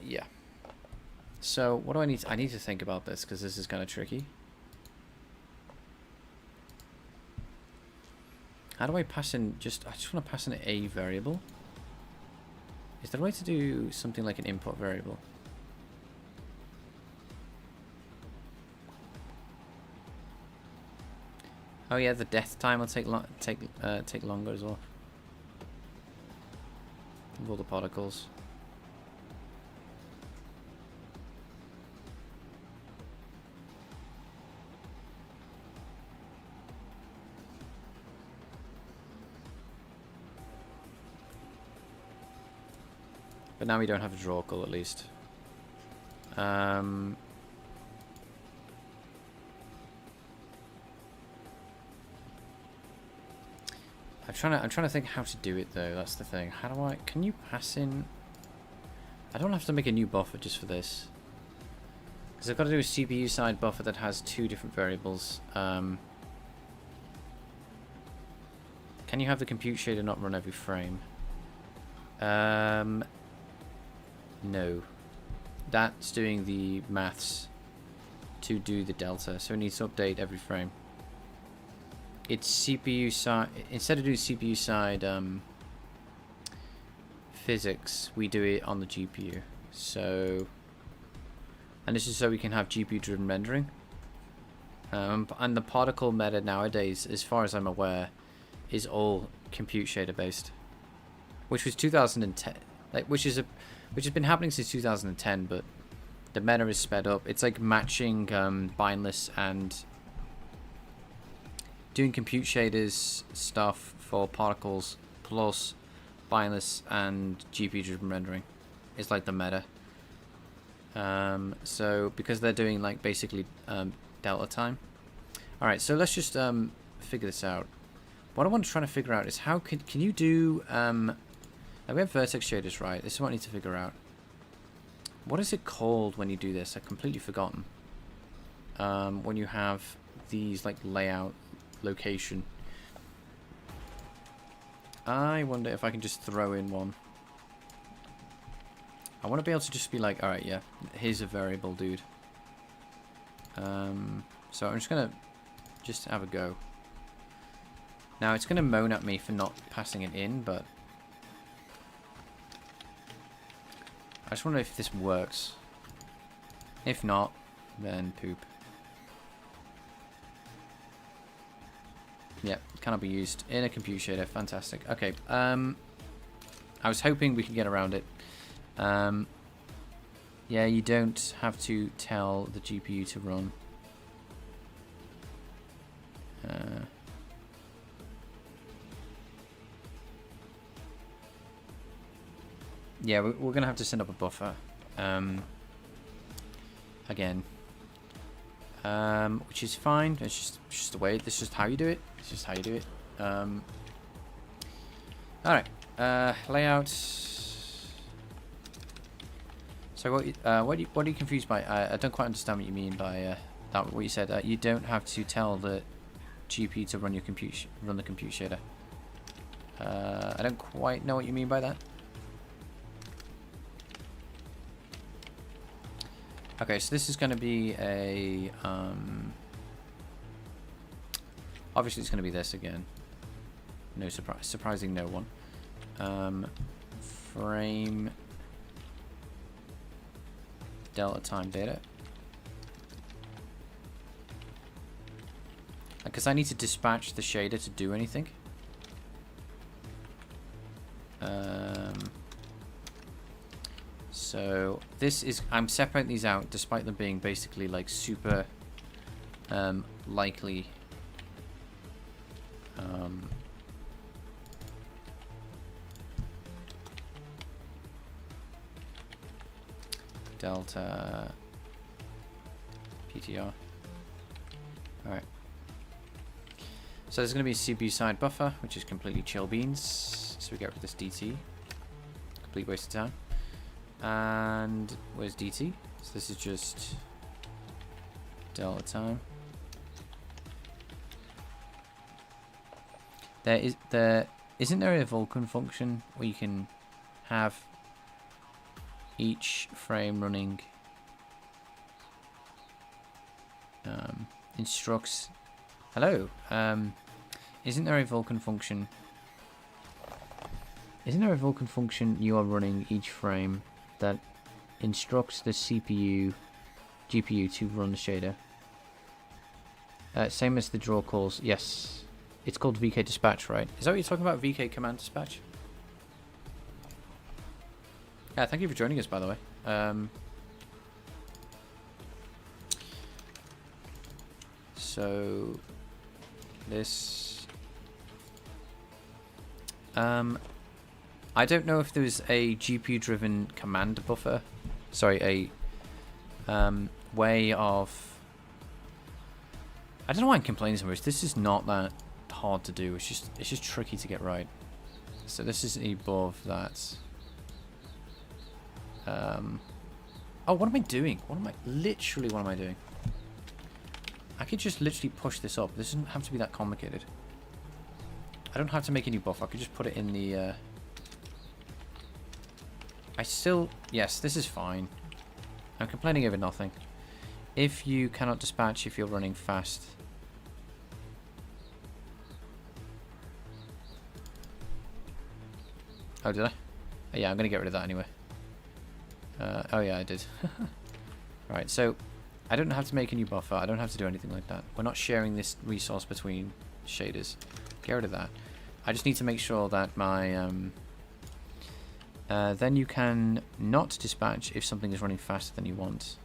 Yeah. So, what do I need? I need to think about this, because this is kind of tricky. How do I pass in I just want to pass in a variable. Is there a way to do something like an input variable? Oh yeah, the death time will take longer as well. With all the particles. But now we don't have a draw call at least. I'm trying to think how to do it though. That's the thing. How do I? Can you pass in? I don't have to make a new buffer just for this, because I've got to do a CPU side buffer that has 2 different variables. Can you have the compute shader not run every frame? No. That's doing the maths to do the delta, so it needs to update every frame. It's CPU side. Instead of doing CPU side physics, we do it on the GPU. So, and this is so we can have GPU driven rendering. And the particle meta nowadays, as far as I'm aware, is all compute shader based, which was 2010, which has been happening since 2010, but the meta is sped up. It's like matching bindless and doing compute shaders stuff for particles plus bindless and GPU driven rendering is like the meta. So because they're doing like basically delta time. Alright, so let's just figure this out. What I want to try to figure out is how can you do we have vertex shaders, right? This is what I need to figure out. What is it called when you do this? I've completely forgotten. When you have these like layout location. I wonder if I can just throw in one. I want to be able to just be like, alright, yeah, here's a variable, dude. So I'm just going to have a go. Now, it's going to moan at me for not passing it in, but I just wonder if this works. If not, then poop. Yeah, cannot be used in a compute shader. Fantastic. Okay. I was hoping we could get around it. Yeah, you don't have to tell the GPU to run. Yeah, we're going to have to send up a buffer. Again. Which is fine. It's just the way. This is just how you do it. It's just how you do it. Alright. Layout. So what are you confused by? I don't quite understand what you mean by that. What you said. You don't have to tell the GPU to run the compute shader. I don't quite know what you mean by that. Okay, so this is going to be a... obviously it's going to be this again. No surprise. Surprising no one. Frame... delta time data. Because I need to dispatch the shader to do anything. So this is, I'm separating these out despite them being basically like super likely delta PTR. Alright. So there's going to be a CPU side buffer, which is completely chill beans. So we get rid of this DT. Complete waste of time. And where's DT? So this is just delta time. Isn't there a Vulkan function where you can have each frame running instructs. Hello. Isn't there a Vulkan function? Isn't there a Vulkan function you are running each frame that instructs the GPU to run the shader? Same as the draw calls. Yes. It's called VK dispatch, right? Is that what you're talking about? VK command dispatch? Yeah, thank you for joining us, by the way. So this I don't know if there's a GPU driven command buffer, sorry, a way of, I don't know why I'm complaining so much. This is not that hard to do. It's just tricky to get right. So this is above that. Oh, what am I doing? What am I doing? I could just literally push this up. This doesn't have to be that complicated. I don't have to make a new buffer. I could just put it in the... Yes, this is fine. I'm complaining over nothing. If you cannot dispatch if you're running fast... Oh, did I? Oh, yeah, I'm going to get rid of that anyway. Oh, yeah, I did. Right, so... I don't have to make a new buffer. I don't have to do anything like that. We're not sharing this resource between shaders. Get rid of that. I just need to make sure that my... then you can not dispatch if something is running faster than you want.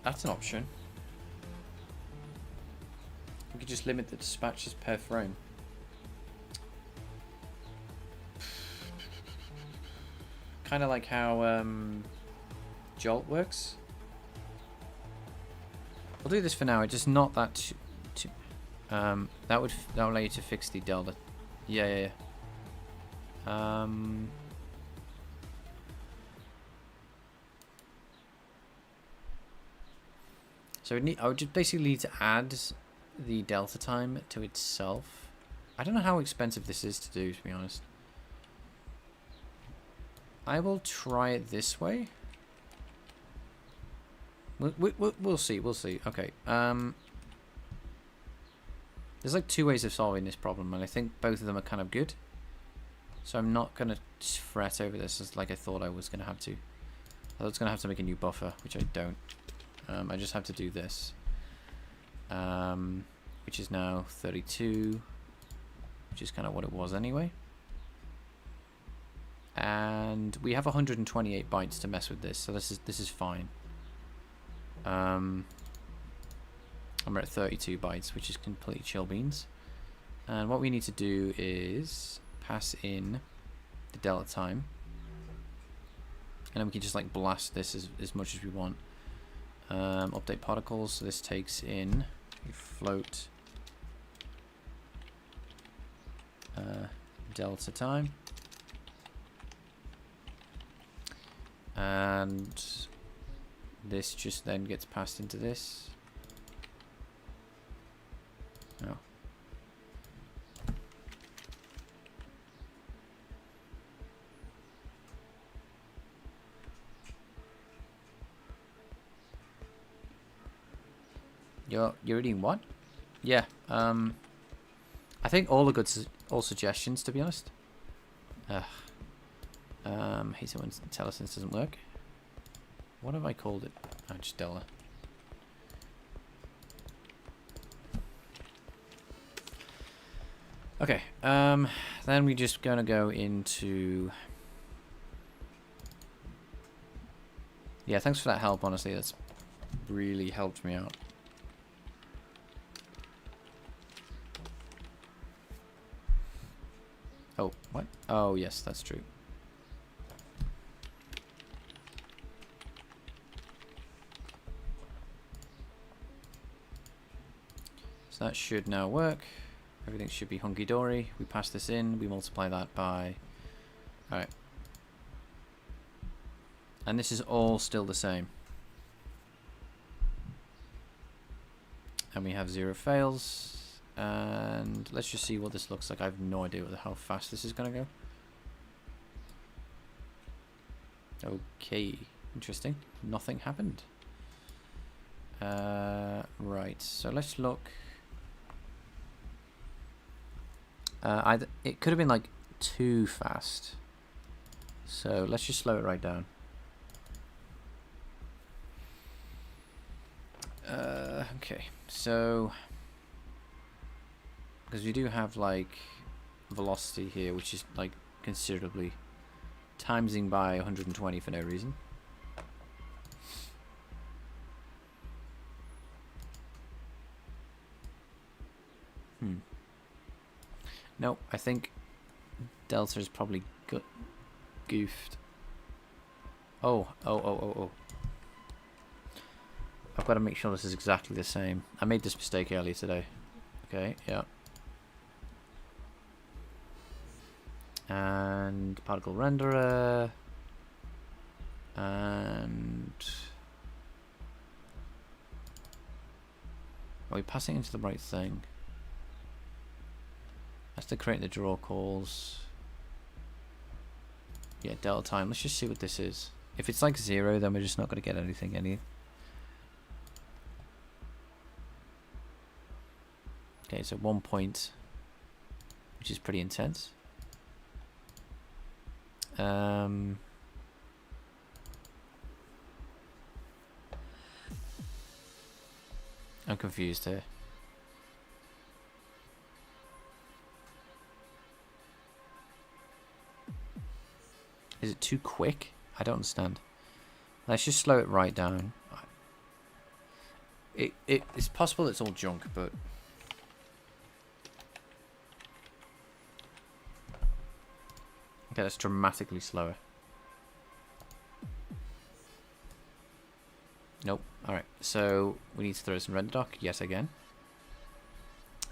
That's an option. We could just limit the dispatches per frame. Kind of like how Jolt works. We'll do this for now. It's just not that that would allow you to fix the delta. Yeah. So I would just basically need to add the delta time to itself. I don't know how expensive this is to do, to be honest. I will try it this way. We'll see. We'll see. Okay. There's like two ways of solving this problem, and I think both of them are kind of good. So I'm not going to fret over this as like I thought I was going to have to. I thought I was going to have to make a new buffer, which I don't. I just have to do this. Which is now 32, which is kind of what it was anyway. And we have 128 bytes to mess with this, so this is fine. I'm at 32 bytes, which is completely chill beans. And what we need to do is pass in the delta time, and then we can just like blast this as much as we want. Update particles. So this takes in a float delta time. And this just then gets passed into this. Oh. You're eating what? Yeah. I think all the all suggestions, to be honest. Ugh. Hate it when IntelliSense doesn't work. What have I called it? Oh, just Delta. Okay. Then we're just gonna go into. Yeah, thanks for that help. Honestly, that's really helped me out. Oh, what? Oh, yes, that's true. So that should now work. Everything should be hunky-dory. We pass this in. We multiply that by... Alright. And this is all still the same. And we have 0 fails. And let's just see what this looks like. I have no idea how fast this is going to go. Okay. Interesting. Nothing happened. Right. So let's look. It could have been like too fast. So let's just slow it right down. Okay. So... because we do have like velocity here, which is like considerably timesing by 120 for no reason. No, I think Delta is probably goofed. Oh. I've got to make sure this is exactly the same. I made this mistake earlier today. Okay, yeah. And particle renderer. And... are we passing into the right thing? That's to create the draw calls. Yeah, delta time. Let's just see what this is. If it's like 0, then we're just not going to get anything. Okay, so 1 point, which is pretty intense. I'm confused here. Is it too quick? I don't understand. Let's just slow it right down. It's possible it's all junk, but... okay, that's dramatically slower. Nope. Alright, so we need to throw some render dock yet again.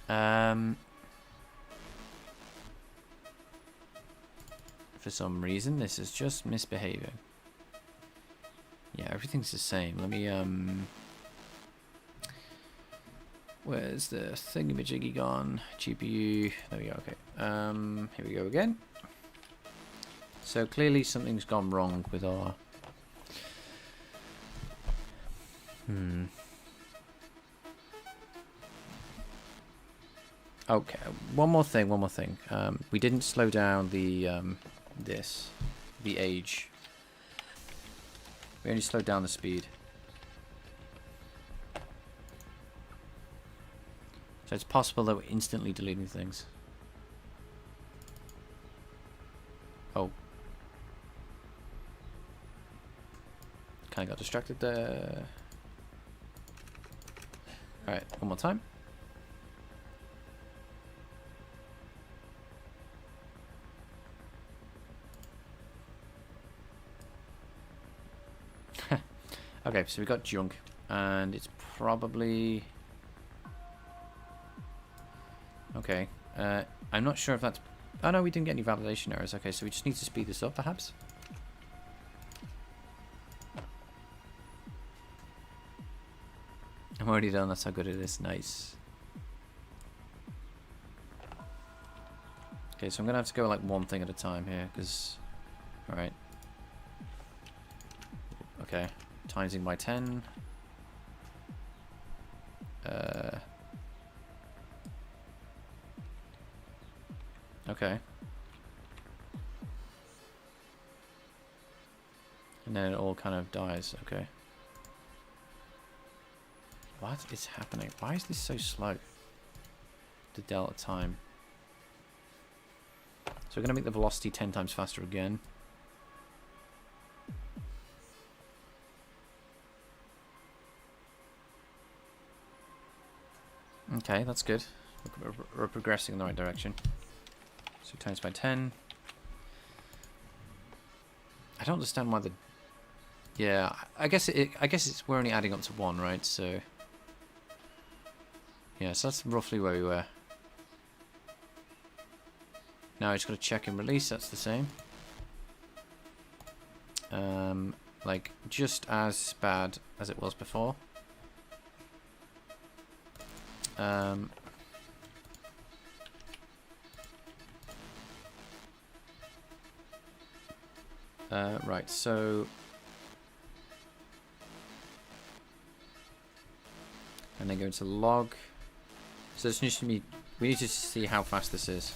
For some reason, this is just misbehaving. Yeah, everything's the same. Let me, where's the thingamajiggy gone? GPU. There we go, okay. Here we go again. So clearly something's gone wrong with our... Okay, one more thing. We didn't slow down the, the age. We only slowed down the speed. So it's possible that we're instantly deleting things. Oh. Kinda got distracted there. Alright, one more time. Okay, so we got junk, and it's probably... okay, I'm not sure if that's... oh no, we didn't get any validation errors. Okay, so we just need to speed this up, perhaps? I'm already done, that's how good it is. Nice. Okay, so I'm going to have to go like one thing at a time here, because... alright. Okay. Timesing by 10. Okay. And then it all kind of dies. Okay. What is happening? Why is this so slow? The delta time. So we're going to make the velocity 10 times faster again. Okay, that's good. We're progressing in the right direction. So times by 10. I don't understand why the... Yeah, I guess we're only adding up to 1, right? So... Yeah, so that's roughly where we were. Now I just got to check and release, that's the same. Like, just as bad as it was before. Right, so... And then go into log. So this needs to be... We need to see how fast this is.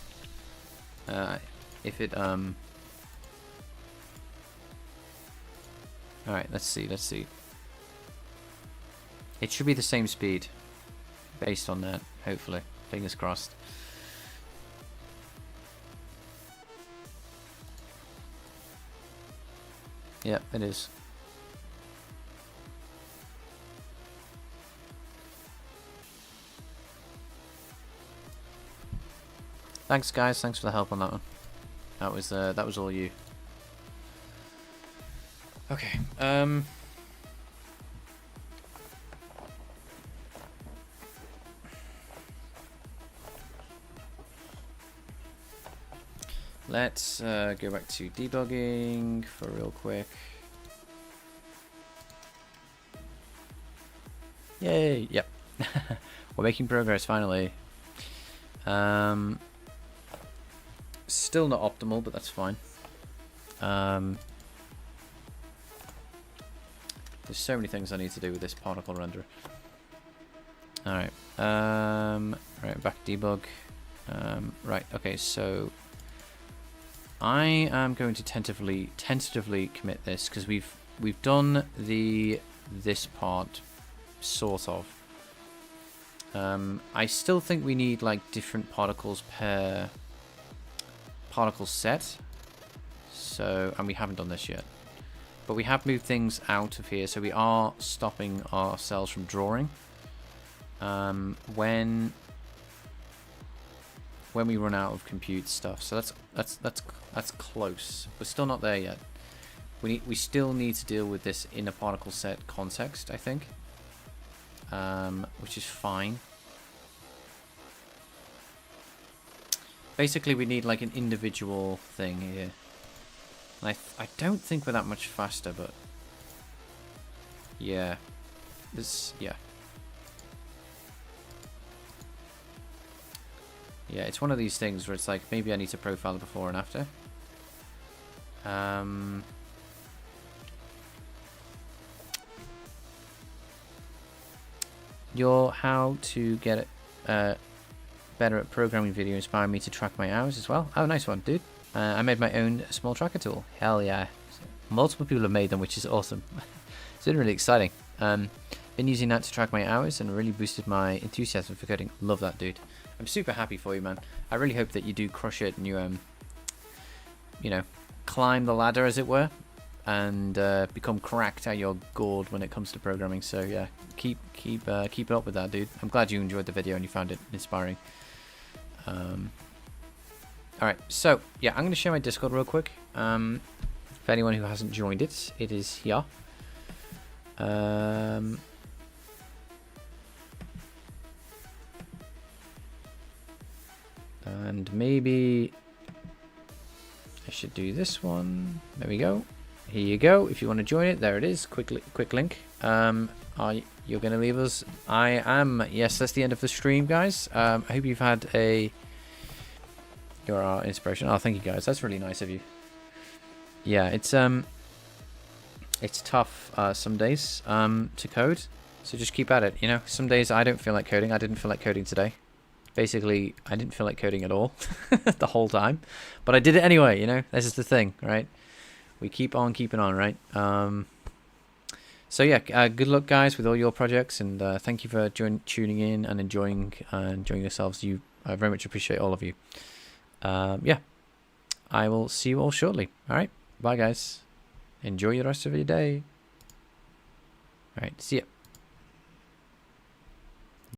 If it... Alright, let's see. It should be the same speed. Based on that, hopefully. Fingers crossed. Yeah, it is. Thanks, guys. Thanks for the help on that one. That was all you. Okay. Let's go back to debugging for real quick. Yay! Yep. We're making progress finally. Still not optimal, but that's fine. There's so many things I need to do with this particle renderer. Alright. Right, back to debug. Right, okay, so I am going to tentatively commit this because we've done this part sort of. I still think we need like different particles per particle set. So, and we haven't done this yet. But we have moved things out of here, so we are stopping ourselves from drawing. When we run out of compute stuff. So that's close. We're still not there yet. We still need to deal with this in a particle set context, I think. Which is fine. Basically, we need like an individual thing here. And I don't think we're that much faster, but yeah, yeah, it's one of these things where it's like maybe I need to profile the before and after. Your how to get it better at programming video inspired me to track my hours as well. Oh, nice one, dude. I made my own small tracker tool. Hell yeah. Multiple people have made them, which is awesome. It's been really exciting. Been using that to track my hours and really boosted my enthusiasm for coding. Love that, dude. I'm super happy for you, man. I really hope that you do crush it and you know, climb the ladder, as it were, and become cracked at your gourd when it comes to programming. So yeah, keep it up with that, dude. I'm glad you enjoyed the video and you found it inspiring. Alright, so yeah, I'm going to share my Discord real quick. For anyone who hasn't joined it, it is here. And maybe I should do this one. There we go. Here you go. If you want to join it, there it is. Quick link. You're going to leave us? I am. Yes, that's the end of the stream, guys. I hope you've had you're our inspiration. Oh, thank you, guys. That's really nice of you. Yeah, it's tough some days to code. So just keep at it, you know. Some days I don't feel like coding. I didn't feel like coding today. Basically, I didn't feel like coding at all the whole time. But I did it anyway, you know. This is the thing, right? We keep on keeping on, right? So yeah, good luck, guys, with all your projects. And thank you for tuning in and enjoying yourselves. I very much appreciate all of you. Yeah, I will see you all shortly. All right. Bye, guys. Enjoy the rest of your day. All right. See ya.